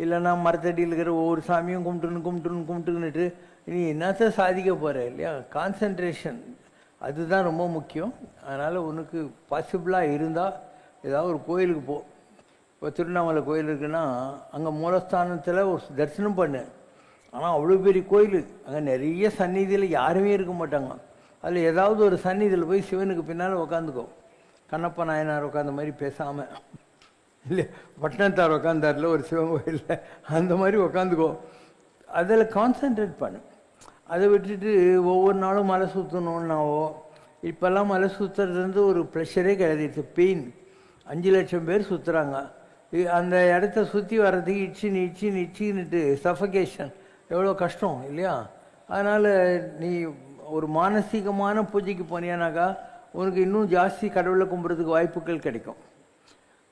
இல்லைன்னா மரத்தடியில் இருக்கிற ஒவ்வொரு சாமியும் கும்பிட்டுன்னுட்டு நீ என்னத்தை சாதிக்க போகிற இல்லையா? கான்சன்ட்ரேஷன் அதுதான் ரொம்ப முக்கியம். அதனால் உனக்கு பாசிபிளாக இருந்தால் ஏதாவது ஒரு கோயிலுக்கு போ. இப்போ திருவண்ணாமலை கோயில் இருக்குன்னா அங்கே மூலஸ்தானத்தில் ஒரு தரிசனம் பண்ணு. ஆனால் அவ்வளோ பெரிய கோயில், அங்கே நிறைய சந்நிதியில் யாருமே இருக்க மாட்டாங்க. அதில் ஏதாவது ஒரு சந்நிதியில் போய் சிவனுக்கு பின்னால் உக்காந்துக்கோ. கண்ணப்ப நாயனார் உட்காந்த மாதிரி பேசாமல், இல்லை பட்டினத்தார் உட்காந்தாரில் ஒரு சிவன் கோயிலில், அந்த மாதிரி உக்காந்துக்கோ. அதில் கான்சன்ட்ரேட் பண்ணு. அதை விட்டுட்டு ஒவ்வொரு நாளும் மலை சுற்றணுன்னாவோ, இப்போல்லாம் மலை சுற்றுறது ஒரு ப்ரெஷரே கிடையாது, இட்ஸ் பெயின். 5 லட்சம் பேர் சுற்றுறாங்க. அந்த இடத்த சுற்றி வர்றதுக்கு இச்சின்னுட்டு சஃபகேஷன் எவ்வளோ கஷ்டம் இல்லையா? அதனால் நீ ஒரு மானசீகமான பூஜைக்கு போனியானாக்கா உனக்கு இன்னும் ஜாஸ்தி கடவுளை கும்பிட்றதுக்கு வாய்ப்புகள் கிடைக்கும்.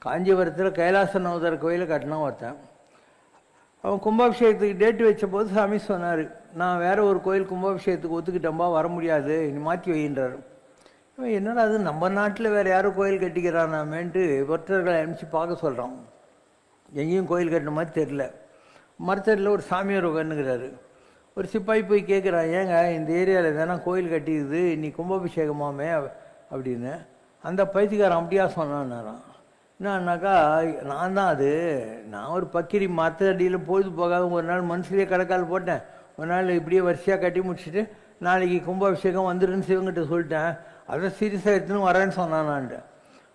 காஞ்சிபுரத்தில் கைலாசநாதர் கோயிலை கட்டினா ஒருத்தன். அவன் கும்பாபிஷேகத்துக்கு டேட்டு வச்ச போது சாமி சொன்னார், நான் வேறு ஒரு கோயில் கும்பாபிஷேகத்துக்கு ஒத்துக்கிட்டம்பா, வர முடியாது, நீ மாற்றி வைன்றார். என்னடா அது, நம்ம நாட்டில் வேறு யாரும் கோயில் கட்டிக்கிறானாமேன்ட்டு பக்தர்களை அனுப்பிச்சு பார்க்க சொல்கிறான். எங்கேயும் கோயில் கட்டின மாதிரி தெரில. மரத்தடியில் ஒரு சாமியார் உட்காந்துக்கிறாரு. ஒரு சிப்பாய் போய் கேட்குறான், ஏங்க இந்த ஏரியாவில் எதனா கோயில் கட்டிக்குது, நீ கும்பாபிஷேகமாமே அப்படின்னு. அந்த பைத்தியக்காரன் அப்படியா சொன்னான்னாரான். என்னன்னாக்கா, நான் தான் அது, நான் ஒரு பக்கிரி மரத்தடியில் பொழுது போகாத ஒரு நாள் மனசுலேயே கடைக்கால் போட்டேன், ஒரு நாள் இப்படியே வரிசையாக கட்டி முடிச்சுட்டு நாளைக்கு கும்பாபிஷேகம் வந்துடுன்னு சிவங்கிட்ட சொல்லிட்டேன், அதை சீரியஸாக எடுத்துன்னு வரேன்னு சொன்னானான்ட்டு.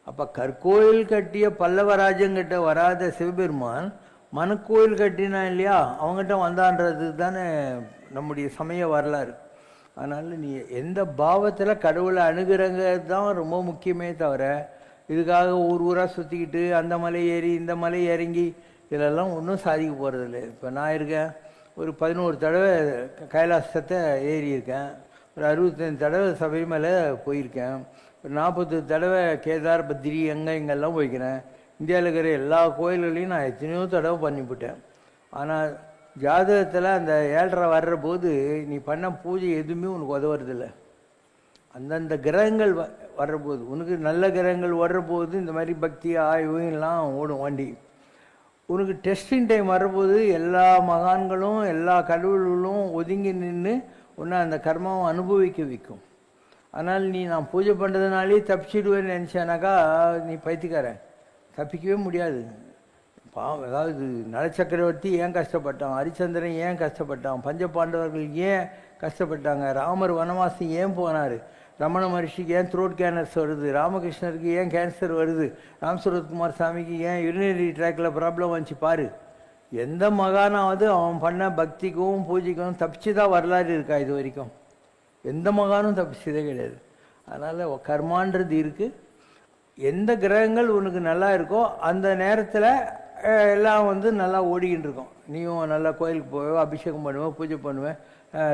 அப்போ கற்கோயில் கட்டிய பல்லவராஜங்கிட்ட வராத சிவபெருமான் மனக்கோயில் கட்டினா இல்லையா, அவங்ககிட்ட வந்தான்றது தானே நம்முடைய சமய வரலாறு. அதனால் நீ எந்த பாவத்தில் கடவுளை அணுகிறங்கிறது தான் ரொம்ப முக்கியமே தவிர, இதுக்காக ஊராக சுற்றிக்கிட்டு அந்த மலை ஏறி இந்த மலை இறங்கி இதெல்லாம் ஒன்றும் சாதிக்க போகிறதில்ல. இப்போ நான் இருக்கேன், ஒரு 11 தடவை கைலாசத்தை ஏறியிருக்கேன், ஒரு 65 தடவை சபரிமலை போயிருக்கேன், ஒரு 40 தடவை கேதார் பத்ரி இங்கெல்லாம் போய்க்கிறேன். இந்தியாவில் இருக்கிற எல்லா கோயில்களையும் நான் எத்தனையோ தடவை பண்ணிவிட்டேன். ஆனால் ஜாதகத்தில் அந்த 7.5 வர்ற போது நீ பண்ண பூஜை எதுவுமே உனக்கு உதவுறதில்லை. அந்தந்த கிரகங்கள் வர்றபோது, உனக்கு நல்ல கிரகங்கள் வர்றபோது இந்த மாதிரி பக்தி ஆய்வு எல்லாம் ஓடும் வண்டி. உனக்கு டெஸ்டிங் டைம் வரும்போது எல்லா மகான்களும் எல்லா கடவுள்களும் ஒதுங்கி நின்று உன்னை அந்த கர்மாவை அனுபவிக்க வைக்கும். அதனால் நீ நான் பூஜை பண்ணுறதுனாலே தப்பிச்சிடுவேன்னு நினச்சானாக்கா நீ பைத்தியக்காரன், தப்பிக்கவே முடியாது. அதாவது நலச்சக்கரவர்த்தி ஏன் கஷ்டப்பட்டான், ஹரிச்சந்திரன் ஏன் கஷ்டப்பட்டான், பஞ்சபாண்டவர்கள் ஏன் கஷ்டப்பட்டாங்க, ராமர் வனவாசம் ஏன் போனார், ரமண மகர்ஷிக்கு ஏன் த்ரோட் கேன்சர் வருது, ராமகிருஷ்ணருக்கு ஏன் கேன்சர் வருது, ராம் சுரத்குமார் சாமிக்கு ஏன் யூரினரி ட்ராக்கில் ப்ராப்ளம் வந்துச்சு பாரு. எந்த மகானாவது அவன் பண்ண பக்திக்கும் பூஜைக்கும் தப்பிச்சு தான் வரலாறு இருக்கா இது வரைக்கும்? எந்த மகானும் தப்பிச்சதே கிடையாது. அதனால் கர்மான்றது இருக்குது. எந்த கிரகங்கள் உனக்கு நல்லா இருக்கோ அந்த நேரத்தில் எல்லாம் நல்லா ஓடிக்கிட்டு இருக்கோம். நீயும் நல்லா கோயிலுக்கு போவேன், அபிஷேகம் பண்ணுவேன், பூஜை பண்ணுவேன்,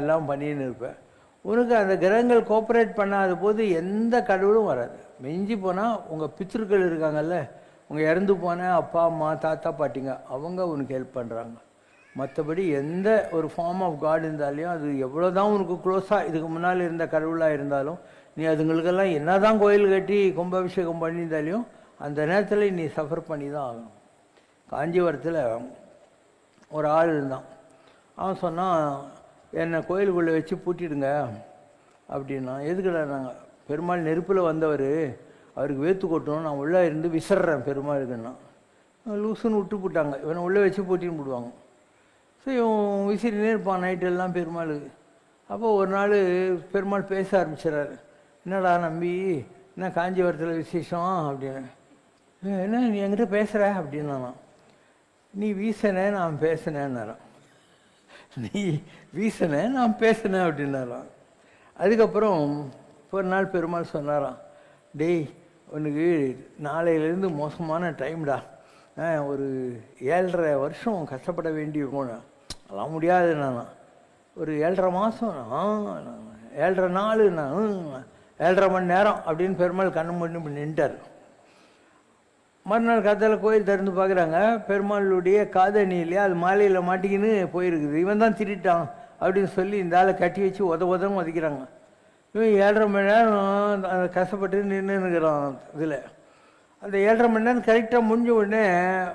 எல்லாம் பண்ணின்னு இருப்பேன். உனக்கு அந்த கிரகங்கள் கோஆப்ரேட் பண்ணாத போது எந்த கடவுளும் வராது. மிஞ்சி போனால் உங்கள் பித்ருக்கள் இருக்காங்கல்ல, உங்கள் இறந்து போன அப்பா அம்மா தாத்தா பாட்டிங்க, அவங்க உனக்கு ஹெல்ப் பண்ணுறாங்க. மற்றபடி எந்த ஒரு ஃபார்ம் ஆஃப் காட் இருந்தாலையும் அது எவ்வளோ தான் உனக்கு க்ளோஸாக இதுக்கு முன்னால் இருந்த கடவுளாக இருந்தாலும் நீ அதுங்களுக்கெல்லாம் என்ன தான் கோயில் கட்டி கும்பாபிஷேகம் பண்ணியிருந்தாலையும் அந்த நேரத்தில் நீ சஃபர் பண்ணி தான் ஆகணும். காஞ்சிபுரத்தில் ஒரு ஆள் இருந்தான். அவன் சொன்னான், என்னை கோயிலுக்குள்ளே வச்சு பூட்டிடுங்க அப்படின்னா. எதுக்குடா? நாங்கள் பெருமாள் நெருப்பில் வந்தவர், அவருக்கு வேத்து கொட்டணும், நான் உள்ளே இருந்து விசர்றேன் பெருமாளுக்குன்னா. லூசுன்னு விட்டு போட்டாங்க. இவனை உள்ளே வச்சு பூட்டின்னு போடுவாங்க. ஸோ இவன் விசிறினே இருப்பான் நைட்டெல்லாம் பெருமாளுக்கு. அப்போ ஒரு நாள் பெருமாள் பேச ஆரம்பிச்சிடறாரு. என்னடா நம்பி, என்ன காஞ்சிபுரத்தில் விசேஷம் அப்படின்னு. என்ன நீ என்கிட்ட பேசுகிற அப்படின்னா, நீ வீசனே நான் பேசினேன்னாரான். நீ வீசனே நான் பேசினேன் அப்படின்னாரான். அதுக்கப்புறம் ஒரு நாள் பெருமாள் சொன்னாராம், டேய் உனக்கு நாளையிலேருந்து மோசமான டைம்டா, ஒரு 7.5 வருஷம் கஷ்டப்பட வேண்டியிருக்கும். அதெல்லாம் முடியாது. நான் ஒரு 7.5 மாதம், 7.5 நாள், 7.5 மணி நேரம் அப்படின்னு பெருமாள் கண்ணு பண்ணி நின்றார். மறுநாள் காத்தால கோயில் திறந்து பார்க்குறாங்க, பெருமாளுடைய காதணி இல்லையா அது மாலையில் மாட்டிக்கின்னு போயிருக்குது. இவன் தான் திருட்டான் அப்படின்னு சொல்லி இந்த ஆளை கட்டி வச்சு உதவும் உதைக்கிறாங்க. இவன் 7.5 மணி நேரம் கஷ்டப்பட்டு நின்றுக்கிறான். இதில் அந்த 7.5 மணி நேரம் கரெக்டாக முடிஞ்ச உடனே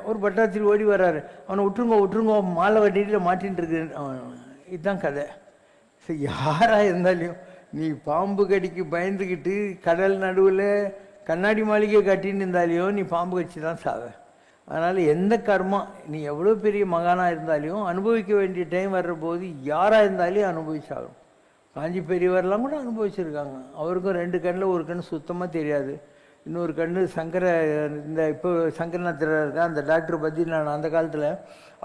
ஒரு பட்டாத்தில் ஓடி வர்றாரு. அவனை விட்டுருங்கோ மாலை வட்டியில் மாட்டின்னு இருக்கு. இதுதான் கதை. சரி, யாராக இருந்தாலையும் நீ பாம்பு கடிக்கு பயந்துக்கிட்டு கடல் நடுவில் கண்ணாடி மாளிகை கட்டின்னு இருந்தாலையும் நீ பாம்பு கடிச்சு தான் சாவ. அதனால் எந்த கர்மா நீ எவ்வளோ பெரிய மகானாக இருந்தாலையும் அனுபவிக்க வேண்டிய டைம் வர்ற போது யாராக இருந்தாலையும் அனுபவிச்சாகும். காஞ்சி பெரியவரெலாம் கூட அனுபவிச்சிருக்காங்க. அவருக்கும் 2 கண்ணில் ஒரு கண் சுத்தமாக தெரியாது, இன்னொரு கண் இந்த இப்போ சங்கரநாதர் இருக்கா அந்த டாக்டர் பற்றி நான் அந்த காலத்தில்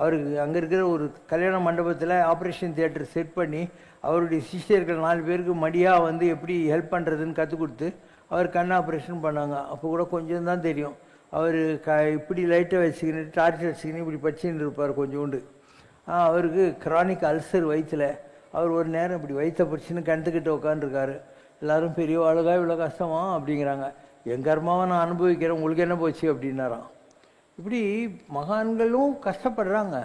அவருக்கு அங்கே இருக்கிற ஒரு கல்யாண மண்டபத்தில் ஆப்ரேஷன் தியேட்டர் செட் பண்ணி அவருடைய சிஷ்யர்கள் 4 பேருக்கு மடியாக எப்படி ஹெல்ப் பண்ணுறதுன்னு கற்றுக் கொடுத்து அவர் கண் ஆப்ரேஷன் பண்ணாங்க. அப்போ கூட கொஞ்சம் தான் தெரியும். அவர் இப்படி லைட்டை வச்சுக்கின்னு டார்ச் வச்சுக்கின்னு இப்படி பச்சின்னு இருப்பார் கொஞ்சோண்டு. அவருக்கு கிரானிக் அல்சர் வயிற்றில். அவர் ஒரு நேரம் இப்படி வயிற்ற பிடிச்சின்னு கண்டுக்கிட்டு உட்காந்துருக்காரு. எல்லோரும் பெரிய அழகா இவ்வளோ கஷ்டமா அப்படிங்கிறாங்க. என் கர்மாவை நான் அனுபவிக்கிறேன், உங்களுக்கு என்ன போச்சு அப்படின்னாராம். இப்படி மகான்களும் கஷ்டப்படுறாங்க.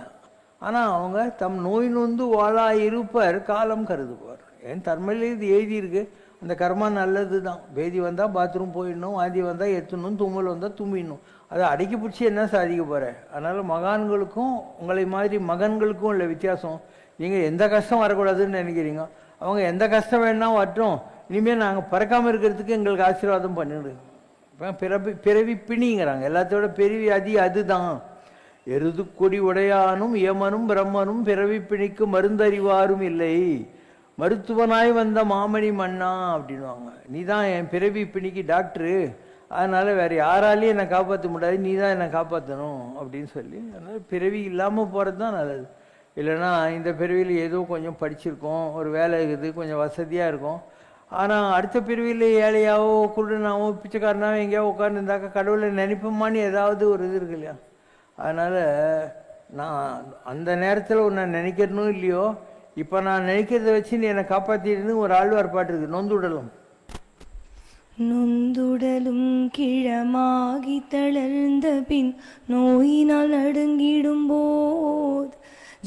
ஆனால் அவங்க தம் நோய் நொந்து வாழா இருப்பர் காலம் கருதுவார். என் தர்மையிலே இது எழுதியிருக்கு. அந்த கர்மா நல்லது தான். பேதி வந்தால் பாத்ரூம் போயிடணும், வாந்தி வந்தால் எத்தணும், தும்மல் வந்தால் தும்பிடணும். அதை அடக்கி பிடிச்சி என்ன சாதிக்க போகிறேன்? அதனால் மகான்களுக்கும் உங்களை மாதிரி மகன்களுக்கும் உள்ள வித்தியாசம். நீங்கள் எந்த கஷ்டம் வரக்கூடாதுன்னு நினைக்கிறீங்க, அவங்க எந்த கஷ்டம் வேணா வரட்டும், இனிமேல் நாங்கள் பறக்காமல் இருக்கிறதுக்கு எங்களுக்கு ஆசீர்வாதம் பண்ணிவிடு. பிறவி பிணிங்கிறாங்க. எல்லாத்தோட பெரிய அதுதான். எருது கொடி உடையானும் யமனும் பிரம்மனும் பிறவி பிணிக்கு மருந்தறிவாரும் இல்லை, மருத்துவனாய் வந்த மாமணி மண்ணா அப்படின்வாங்க. நீ தான் என் பிறவி பிணிக்கு டாக்டரு, அதனால் வேறு யாராலையும் என்னை காப்பாற்ற முடியாது, நீ தான் என்னை காப்பாற்றணும் அப்படின்னு சொல்லி. அதனால் பிறவி இல்லாமல் போகிறது தான் நல்லது. இல்லைன்னா இந்த பிறவியில் ஏதோ கொஞ்சம் படிச்சிருக்கோம், ஒரு வேலை இருக்குது, கொஞ்சம் வசதியாக இருக்கும். ஆனால் அடுத்த பிரிவில் ஏழையாவோ குருடனாவோ பிச்சைக்காரனாவோ எங்கேயாவோ உட்காந்துருந்தாக்கா கடவுளை நினைப்போமான்னு ஏதாவது ஒரு இது இருக்கு இல்லையா? அதனால் நான் அந்த நேரத்தில் உன்னை நினைக்கிறனும் இல்லையோ, இப்போ நான் நினைக்கிறத வச்சு நீ என்னை காப்பாற்றிடுன்னு ஒரு ஆழ்வார் பாட்டு இருக்குது. நொந்துடலும் நொந்துடலும் கிழமாகி தளர்ந்த பின் நோயினால் நடுங்கிடும் போது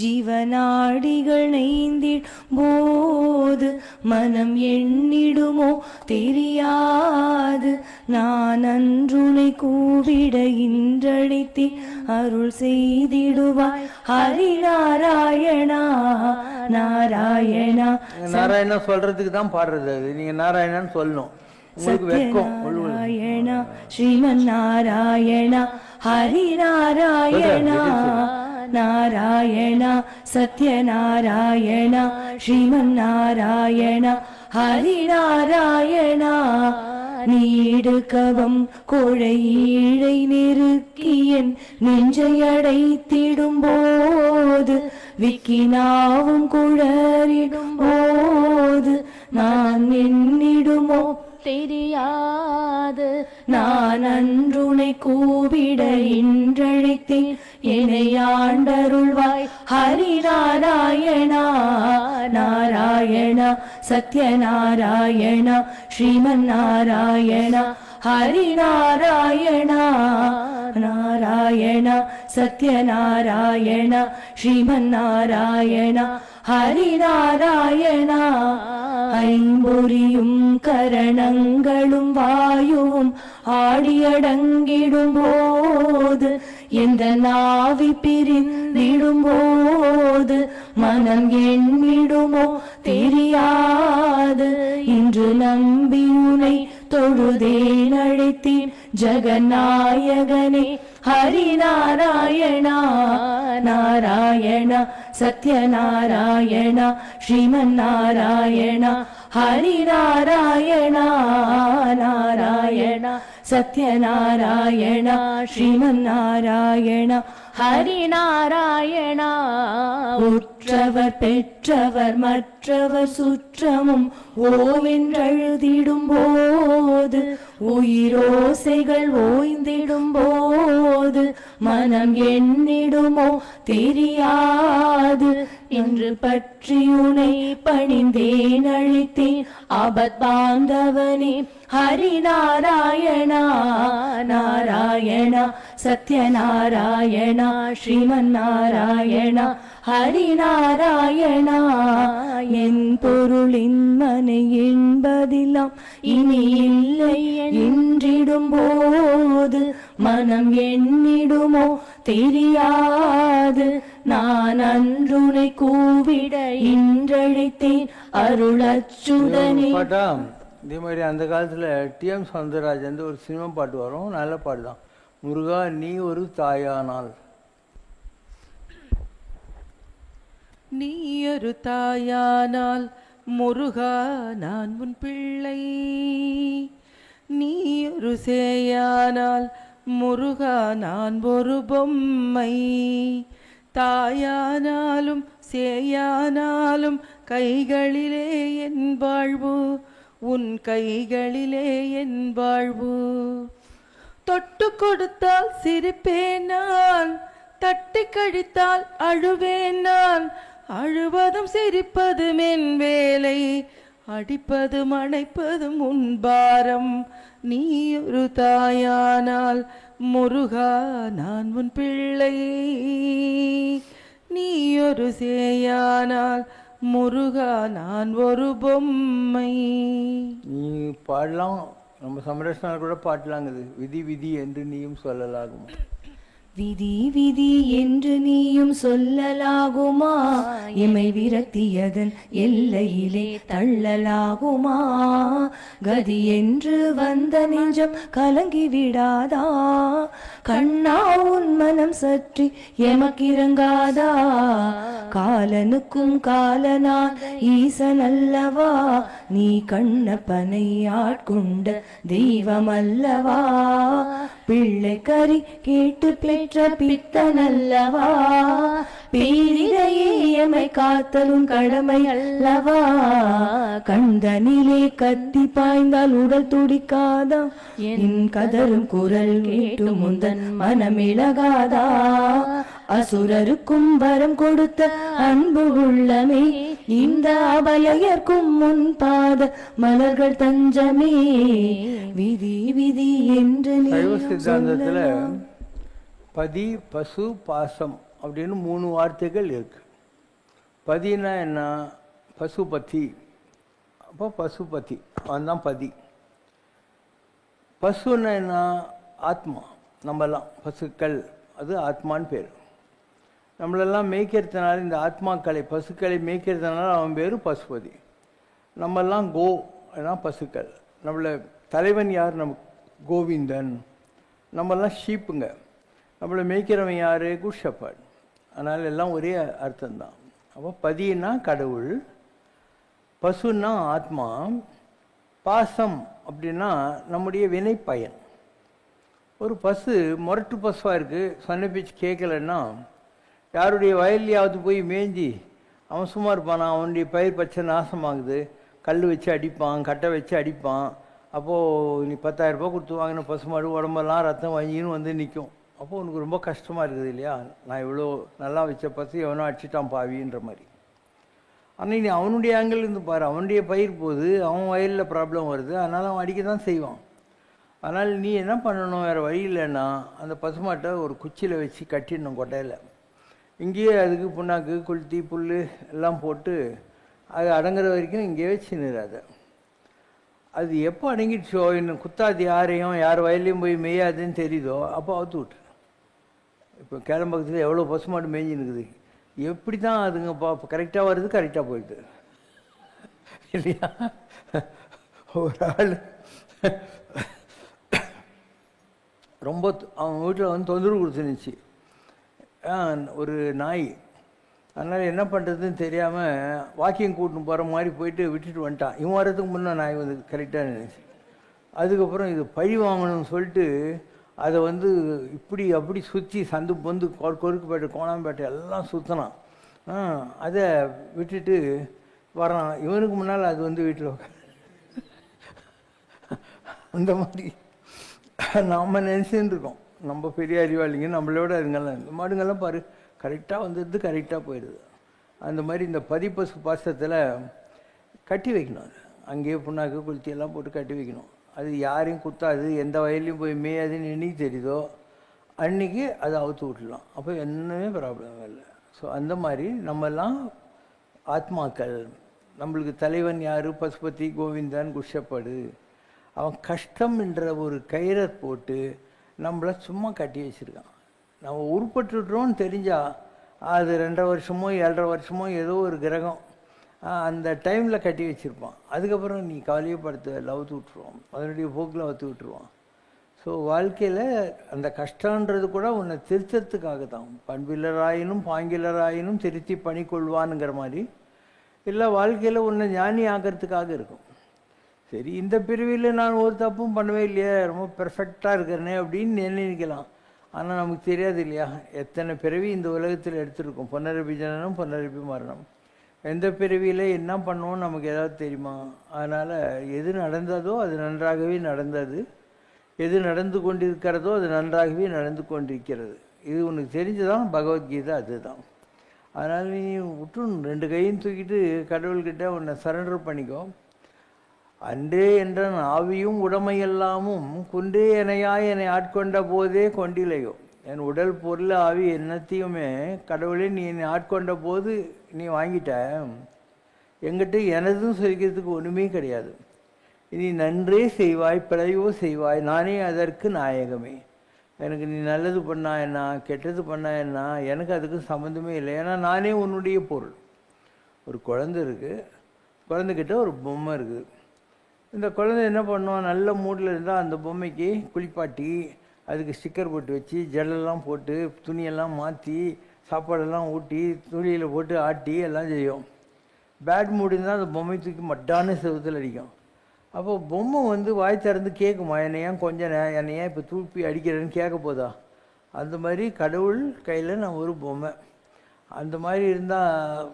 ஜீவநாடிகள் நைந்திடும் போது மனம் எண்ணிடுமோ தெரியாது நான் அன்றுனை உனை கூவிட இன்றழைத்தே அருள் செய்திடுவாய் ஹரி நாராயணா நாராயணா. நாராயணா சொல்றதுக்கு தான் பாடுறது, அது நீங்க நாராயணான்னு சொல்லணும். உங்களுக்கு வெட்கம். நாராயணா ஸ்ரீமன் நாராயணா ஹரி நாராயணா நாராயணா சத்யநாராயணா ஸ்ரீமன் நாராயணா ஹரி நாராயணா. நீடு கவம் கொழையீழை நெருக்கியன் நெஞ்சை அடைத்திடும் போது விக்கினாவும் குழறிடும் போது நான் எண்ணிடுமோ தெரியாது. நான் அன்றுனை கூவிட இன்றழைத்தேன் என்னை ஆண்டருள்வாய் ஹரி நாராயணா நாராயணா சத்யநாராயணா ஸ்ரீமன் நாராயணா ஹரி நாராயணா நாராயணா சத்யநாராயணா ஸ்ரீமன் நாராயணா ஹரி நாராயணா. ஐம்பொறியும் கரணங்களும் வாயுவும் ஆடியடங்கிடும் போது எந்த நாவி பிரிந்திடும் போது மனம் எண்ணிடுமோ தெரியாது. இன்று நம்பி உனை தொழுதேன் அழைத்தேன் ஜெகநாயகனே ஹரி நாராயணா நாராயணா சத்யநாராயணா ஸ்ரீமன் நாராயணா ஹரி நாராயணா நாராயணா சத்யநாராயணா ஸ்ரீமன் நாராயணா ஹரி நாராயணா. உற்றவர் பெற்றவர் மற்றவர் சுற்றமும் ஓவென்றழுதிடும் போது உயிரோசைகள் ஓய்ந்திடும் போது மனம் எண்ணிடுமோ தெரியாது. என்று பற்றி உனை பணிந்தேன் அழைத்தேன் ஆபத் பாந்தவனே ஹரி நாராயணா நாராயணா சத்யநாராயணா ஸ்ரீமன் நாராயணா ஹரி நாராயணா. என் பொருளின் மனை என்பதிலாம் இனி இல்லை என்றிடும் போது மனம் எண்ணிடுமோ தெரியாது. நான் அன்றுனை கூவிட இன்றழைத்தேன் அருளச்சுதனே. இதே மாதிரி அந்த காலத்தில் டிஎம் சௌந்தரராஜன் ஒரு சினிமா பாட்டு வரும், நல்ல பாட்டு தான். முருகா நீ ஒரு தாயானால். நீ ஒரு தாயானால் முருகா நான் உன் பிள்ளை, நீ ஒரு சேயானால் முருகா நான் ஒரு பொம்மை. தாயானாலும் சேயானாலும் கைகளிலே என் வாழ்வு, உன் கைகளிலே என் வாழ்வு. தொட்டு கொடுத்தால் சிரிப்பேன் நான், தட்டி கழித்தால் அழுவேன் நான். அழுவதும் சிரிப்பதும் என் வேலை, அடிப்பதும் அணைப்பதும் உன் பாரம். நீ ஒரு தாயானால் முருகா நான் உன் பிள்ளை, நீ ஒரு சேயானால் முருகா நான் ஒரு பொம்மை. நீ பாடலாம், நம்ம சமரசனால் கூட பாடலாங்குது. விதி விதி என்று நீயும் சொல்லலாகும். விதி விதி என்று நீயும் சொல்லலாகுமா, எமை விரக்தியதன் எல்லையிலே தள்ளலாகுமா. கதி என்று வந்த நெஞ்சம் கலங்கி விடாதா, கண்ணா உன் மனம் சற்றி எமக்கிறங்காதா. காலனுக்கும் காலனான் ஈசன் அல்லவா, நீ கண்ணப்பனை ஆட்கொண்ட தெய்வம் அல்லவா. பிள்ளை கறி கேட்டு பெற்ற பித்தன் அல்லவா, பேரிடையே எமை காத்தலும் கடமை அல்லவா. கண்டனிலே கத்தி பாய்ந்தால் உடல் துடிக்காதா, என் கதரும் குரல் கேட்டு முந்தன் மனமிளகாதா. அசுரருக்கும் வரம் கொடுத்த அன்பு உள்ளமே, இந்த அபலையர்க்கும் முன் பாத மலர்கள் தஞ்சமே. விதி விதி என்று சித்தாந்தத்துல பதி பசு பாசம் அப்படின்னு 3 வார்த்தைகள் இருக்கு. பதினா என்ன? பசுபதி. அப்போ பசுபதி அவன் தான் பதி. பசுன்னா என்ன? ஆத்மா. நம்மெல்லாம் பசுக்கள், அது ஆத்மான்னு பேர். நம்மளெல்லாம் மேய்க்கிறதுனால, இந்த ஆத்மாக்களை பசுக்களை மேய்க்கிறதுனால அவன் பேர் பசுபதி. நம்மெல்லாம் கோ பசுக்கள். நம்மளை தலைவன் யார்? நம்ம கோவிந்தன். நம்மெல்லாம் ஷீப்புங்க. நம்மளை மேய்க்கிறவன் யார்? Good shepherd. அதனால் எல்லாம் ஒரே அர்த்தம்தான். அப்போ பதினா கடவுள், பசுன்னா ஆத்மா, பாசம் அப்படின்னா நம்முடைய வினை பயன். ஒரு பசு முரட்டு பசுவாக இருக்குது, சொன்ன பேச்சு கேட்கலன்னா யாருடைய வயல்லையாவது போய் மேய்ஞ்சி அவன் சும்மா இருப்பானா? அவனுடைய பயிர் பச்சை நாசமாகுது, கல் வச்சு அடிப்பான், கட்டை வச்சு அடிப்பான். அப்போது நீ 10,000 ரூபா கொடுத்து வாங்கின பசுமாடு உடம்பெல்லாம் ரத்தம் வாங்கின்னு வந்து நிற்கும். அப்போது உனக்கு ரொம்ப கஷ்டமாக இருக்குது இல்லையா? நான் இவ்வளோ நல்லா வச்ச பசு எவனோ அடிச்சிட்டான் பாவின்ற மாதிரி. ஆனால் நீ அவனுடைய ஆங்கிள் இருந்து பாரு, அவனுடைய பயிர் போகுது, அவன் வயலில் ப்ராப்ளம் வருது, அதனால் அவன் அடிக்க தான் செய்வான். அதனால் நீ என்ன பண்ணணும்? வேறு வழி இல்லைன்னா அந்த பசுமாட்டை ஒரு குச்சியில் வச்சு கட்டிடணும் கொட்டையில். இங்கேயே அதுக்கு புண்ணாக்கு, கொளுத்தி, புல் எல்லாம் போட்டு அது அடங்குற வரைக்கும் இங்கேயே வச்சுன்னுறாது. அது எப்போ அடங்கிடுச்சோ, இன்னும் குத்தாது யாரையும், யார் வயல்லையும் போய் மேயாதுன்னு தெரியுதோ அப்போ அவுத்து விட்டு. இப்போ கேளம்பக்கத்தில் எவ்வளோ பசுமாடு மேய்ஞ்சின்னுக்குது. எப்படி தான் அதுங்க கரெக்டாக வருது, கரெக்டாக போயிடுது இல்லையா? ஒரு ஆள் ரொம்ப அவன் வீட்டில் வந்து தொந்தரவு கொடுத்துருந்துச்சு ஒரு நாய். அதனால் என்ன பண்ணுறதுன்னு தெரியாமல் வாக்கிங் கூட்டின்னு போகிற மாதிரி போயிட்டு விட்டுட்டு வந்துட்டான். இவன் வரதுக்கு முன்னே நாய் வந்து கரெக்டாக நினைச்சு. அதுக்கப்புறம் இது பழி வாங்கணும்னு சொல்லிட்டு அதை வந்து இப்படி அப்படி சுற்றி சந்து பொந்து கொருக்குப்பேட்டை, கோணாம்பேட்டை எல்லாம் சுற்றினான். அதை விட்டுட்டு வரான். இவனுக்கு முன்னால் அது வந்து வீட்டில் அந்த மாதிரி நாம் நினச்சின்னு இருக்கோம் நம்ம பெரிய அறிவாளிங்க, நம்மளோட அதுங்கெல்லாம் இந்த மாடுங்கெல்லாம் பாரு கரெக்டாக வந்துடுது, கரெக்டாக போயிடுது. அந்த மாதிரி இந்த பதிப்பசு பாசத்தில் கட்டி வைக்கணும். அது அங்கேயே புண்ணாக்கு குளித்தியெல்லாம் போட்டு கட்டி வைக்கணும். அது யாரையும் குத்தாது, எந்த வயல்லையும் போய் மேயாதுன்னு என்னைக்கு தெரியுதோ அன்றைக்கி அதை அவுத்து விட்டுலாம். அப்போ என்னமே ப்ராப்ளம் இல்லை. ஸோ அந்த மாதிரி நம்மெல்லாம் ஆத்மாக்கள். நம்மளுக்கு தலைவன் யார்? பசுபதி, கோவிந்தன், குஷப்படு. அவன் கஷ்டம் என்ற ஒரு கயிறை போட்டு நம்மளை சும்மா கட்டி வச்சுருக்கான். நம்ம உருப்பட்டுட்டோன்னு தெரிஞ்சால் அது 2.5 வருஷமோ 7.5 வருஷமோ ஏதோ ஒரு கிரகம் அந்த டைமில் கட்டி வச்சுருப்பான். அதுக்கப்புறம் நீ கவலையப்படுத்த அவுத்து விட்டுருவான், அதனுடைய போக்கில் அவுத்து விட்டுருவான். ஸோ வாழ்க்கையில் அந்த கஷ்டன்றது கூட உன்னை திருத்தத்துக்காக தான். பண்பிலராயினும் பாங்கிலராயினும் திருத்தி பணி கொள்வானுங்கிற மாதிரி இல்லை, வாழ்க்கையில் உன்னை ஞானி ஆக்கிறதுக்காக இருக்கும். சரி, இந்த பிரிவில் நான் ஒரு தப்பும் பண்ணவே இல்லையே, ரொம்ப பெர்ஃபெக்டாக இருக்கிறேனே அப்படின்னு நினைக்கலாம். ஆனால் நமக்கு தெரியாது இல்லையா, எத்தனை பிறவி இந்த உலகத்தில் எடுத்துருக்கோம். பொன்னரபி ஜனனம், பொன்னரபி மரணம். எந்த பிறவியில் என்ன பண்ணுவோம் நமக்கு ஏதாவது தெரியுமா? அதனால் எது நடந்ததோ அது நன்றாகவே நடந்தது, எது நடந்து கொண்டிருக்கிறதோ அது நன்றாகவே நடந்து கொண்டிருக்கிறது. இது உனக்கு தெரிஞ்சுதான் பகவத்கீதை அதுதான். அதனால் நீ விட்டுணும், 2 கையும் தூக்கிட்டு கடவுள்கிட்ட உன்னை சரண்டர் பண்ணிக்கோ. அன்றே என்றன் ஆவியும் உடமையெல்லாமும் குன்றே எனையாய் என்னை ஆட்கொண்ட போதே கொண்டிலையோ. என் உடல், பொருள், ஆவி என்னத்தையுமே கடவுளே நீ என்னை ஆட்கொண்ட போது நீ வாங்கிட்ட. எங்கிட்ட எனதும் சொல்லிக்கிறதுக்கு ஒன்றுமே கிடையாது. இனி நன்றே செய்வாய், பிழையோ செய்வாய், நானே அதற்கு நாயகமே. எனக்கு நீ நல்லது பண்ணா என்ன, கெட்டது பண்ணா என்ன, எனக்கு அதுக்கு சம்மந்தமே இல்லை. ஏன்னா நானே உன்னுடைய பொருள். ஒரு குழந்தை இருக்குது, குழந்தைகிட்ட ஒரு பொம்மை இருக்குது. இந்த குழந்தை என்ன பண்ணுவோம், நல்ல மூடில் இருந்தால் அந்த பொம்மைக்கு குளிப்பாட்டி அதுக்கு ஸ்டிக்கர் போட்டு வச்சு ஜெல்லெல்லாம் போட்டு துணியெல்லாம் மாற்றி சாப்பாடெல்லாம் ஊட்டி துணியில் போட்டு ஆட்டி எல்லாம் செய்யும். பேட் மூடு இருந்தால் அந்த பொம்மை தூக்கி மட்டான செவத்தில் அடிக்கும். அப்போ பொம்மை வந்து வாய் திறந்து கேட்குமா, என்னை ஏன் என்னை ஏன் இப்போ தூப்பி அடிக்கிறேன்னு கேட்க போதா? அந்த மாதிரி கடவுள் கையில் நான் ஒரு பொம்மை. அந்த மாதிரி இருந்தால்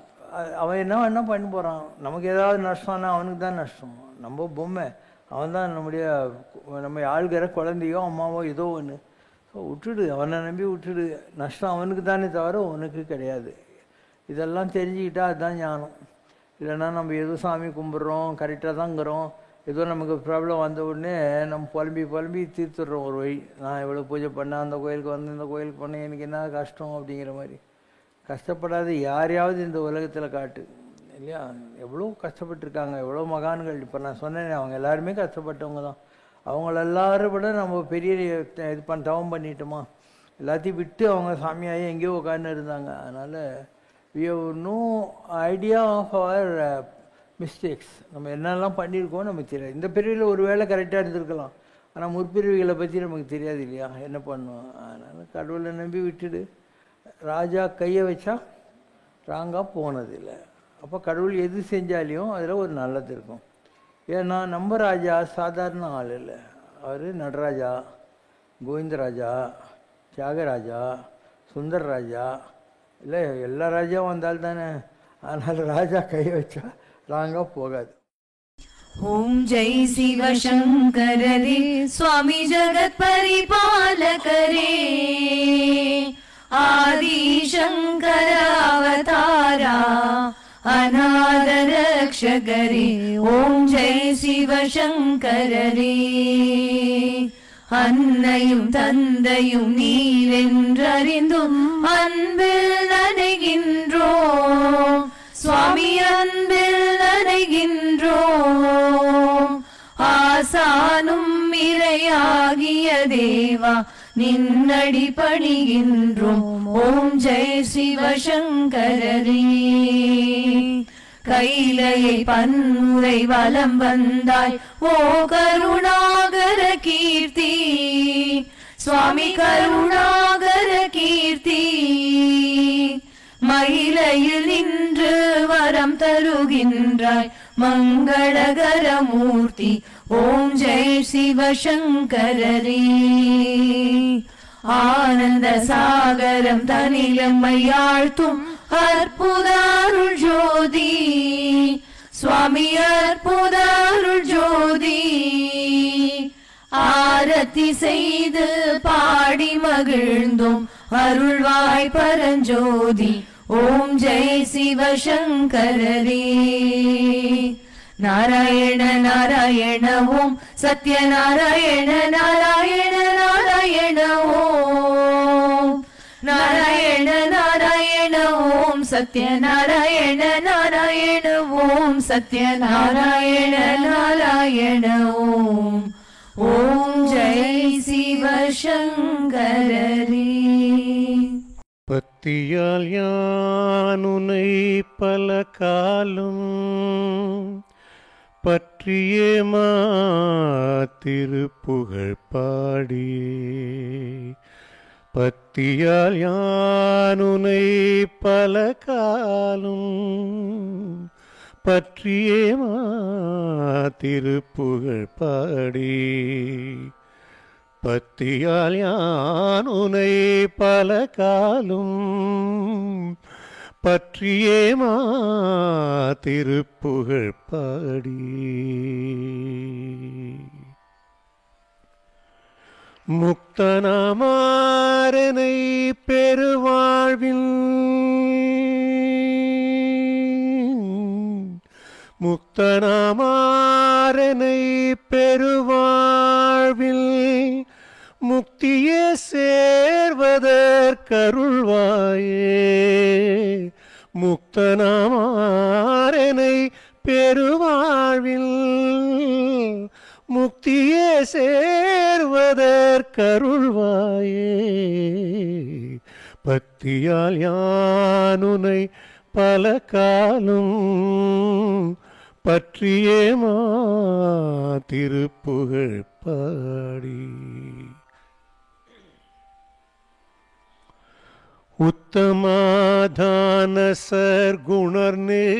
அவன் என்ன பண்ண போகிறான்? நமக்கு ஏதாவது நஷ்டம்னா அவனுக்கு தான் நஷ்டம். நம்ம பொம்மை, அவன் தான் நம்ம ஆள்கிற குழந்தையோ அம்மாவோ ஏதோ ஒன்று. ஸோ விட்டுடு, அவனை நம்பி விட்டுடு. நஷ்டம் அவனுக்கு தானே தவிர உனக்கு கிடையாது. இதெல்லாம் தெரிஞ்சுக்கிட்டா அதுதான் ஞானம். இல்லைன்னா நம்ம ஏதோ சாமி கும்பிட்றோம், கரெக்டாக தாங்கிறோம், ஏதோ நமக்கு ப்ராப்ளம் வந்த உடனே நம்ம புலம்பி தீர்த்துடுறோம் ஒரு வழி. நான் எவ்வளோ பூஜை பண்ணேன், அந்த கோயிலுக்கு வந்து இந்த கோயிலுக்கு பண்ணேன், எனக்கு என்ன கஷ்டம் அப்படிங்கிற மாதிரி. கஷ்டப்படாத யாரையாவது இந்த உலகத்தில் காட்டு இல்லையா? எவ்வளோ கஷ்டப்பட்டுருக்காங்க, எவ்வளோ மகான்கள். இப்போ நான் சொன்னேன், அவங்க எல்லாருமே கஷ்டப்பட்டவங்க தான். அவங்களெல்லாரும் விட நம்ம பெரிய இது தவம் பண்ணிட்டோமா, எல்லாத்தையும் விட்டு அவங்க சாமியாகி எங்கேயோ உட்காந்து இருந்தாங்க. அதனால் we have no idea of our mistakes. நம்ம என்னெல்லாம் பண்ணியிருக்கோம் நமக்கு தெரியாது. இந்த பிரிவில் ஒரு வேளை கரெக்டாக இருந்திருக்கலாம், ஆனால் முற்பிரிவுகளை பற்றி நமக்கு தெரியாது இல்லையா, என்ன பண்ணுவோம். அதனால் கடவுளை நம்பி விட்டுடு. ராஜா கையை வச்சா ராங்காக போனதில்லை. அப்போ கடவுள் எது செஞ்சாலையும் அதில் ஒரு நல்லது இருக்கும். ஏன்னா நம்ம ராஜா சாதாரண ஆள் இல்லை. அவர் நடராஜா, கோவிந்தராஜா, தியாகராஜா, சுந்தரராஜா, இல்லை எல்லா ராஜாவும் வந்தால் தானே. அதனால் ராஜா கையை வச்சா ராங்காக போகாது. ஓம் ஜெய் சிவ சங்கரரே சுவாமி ஜகத் பரிபாலகரே ஆதி சங்கர அவதாரா அநாத ரக்ஷகரே. ஓம் ஜெய் சிவ சங்கரரே. அன்னையும் தந்தையும் நீரென்றறிந்தும் அன்பில் நனைகின்றோம் சுவாமி, அன்பில் நனைகின்றோம். ஆசானும் இறையாகிய தேவா நின்னடி பணிகின்றோம். ஓம் ஜெய் சிவ சங்கரரே. கைலையை பன்முறை வலம் வந்தாய் ஓ கருணாகர கீர்த்தி சுவாமி, கருணாகர கீர்த்தி. மயிலையில் நின்று வரம் தருகின்றாய் மங்களகர மூர்த்தி. ஓம் ஜெய் சிவ சங்கரரே. ஆனந்த சாகரம் தனிலம்மையாழ்த்தும் அற்புதாருள் ஜோதி சுவாமி, அற்புதாருள் ஜோதி. ஆரத்தி செய்து பாடி மகிழ்ந்தோம் அருள்வாய் பரஞ்சோதி. ஓம் ஜெய் சிவ சங்கரரே. நாராயண நாராயண ஓம் சத்யநாராயண நாராயண நாராயண ஓம் நாராயண நாராயண ஓம் சத்யநாராயண நாராயண ஓம் சத்யநாராயண நாராயண ஓம். ஓம் ஜெய் சிவ சங்கரரே. பத்தியால் யானுனை பல காலும் பற்றியே திருப்புகழ் பாடி. பத்தியால் யானுனை பல காலும் பற்றியே திருப்புகழ் பாடி. பத்தியால் யானுனை பல காலும் பற்றியே திருப்புகழ் பாடி. முக்தனாமாறனை பெருவாழ்வில் முக்தனாமாறனை பெருவாழ்வில் முக்தியே சேர்வதற்கருள்வாயே. முக்தனாமாறனை பெருவாழ்வில் முக்தியே சேர்வதற்கருள்வாயே. பத்தியால் யானுனை பல காலும் பற்றியே திருப்புகழ் பாடி. உத்தமாதான சர்க்குணர்நேய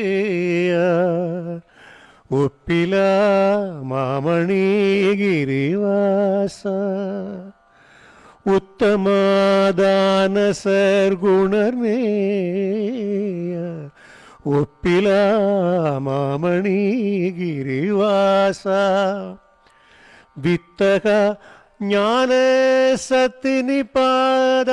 ஒப்பிலா மாமணி கிரிவாச. உத்தமாதான சர்க்குணர்நேய ஒப்பிலா மாமணி கிரிவாச. வித்தக ஞான சத்தினி பாத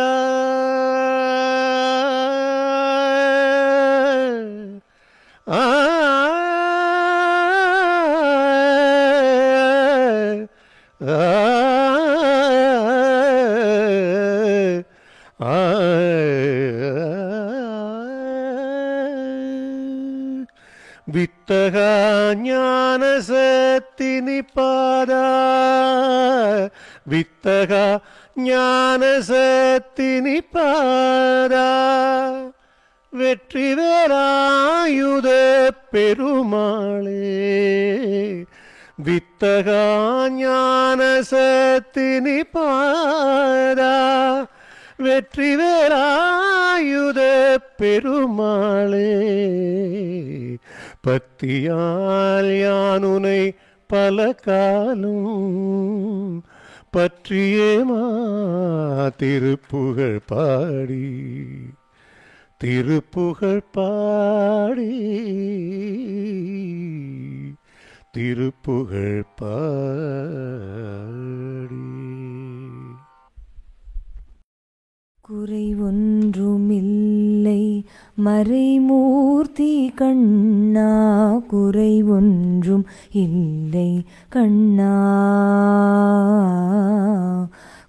வித்தகா ஞான சத்தினி பாதா வித்தகா ஞான சத்தினி பாதா வெற்றி வேலாயுத பெருமாளே வித்தகா ஞான சத்தினி பாதா வெற்றி வேலாயுத பெருமாளே பத்தியால் யானுனை பல காலம் பற்றியே திருப்புகழ் பாடி திருப்புகழ் பாடி திருப்புகழ் பாடி. குறை ஒன்றுமில்லை மறைமூர்த்தி கண்ணா குறை ஒன்றும் இல்லை கண்ணா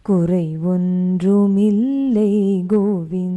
குறை ஒன்றுமில்லை கோவிந்தா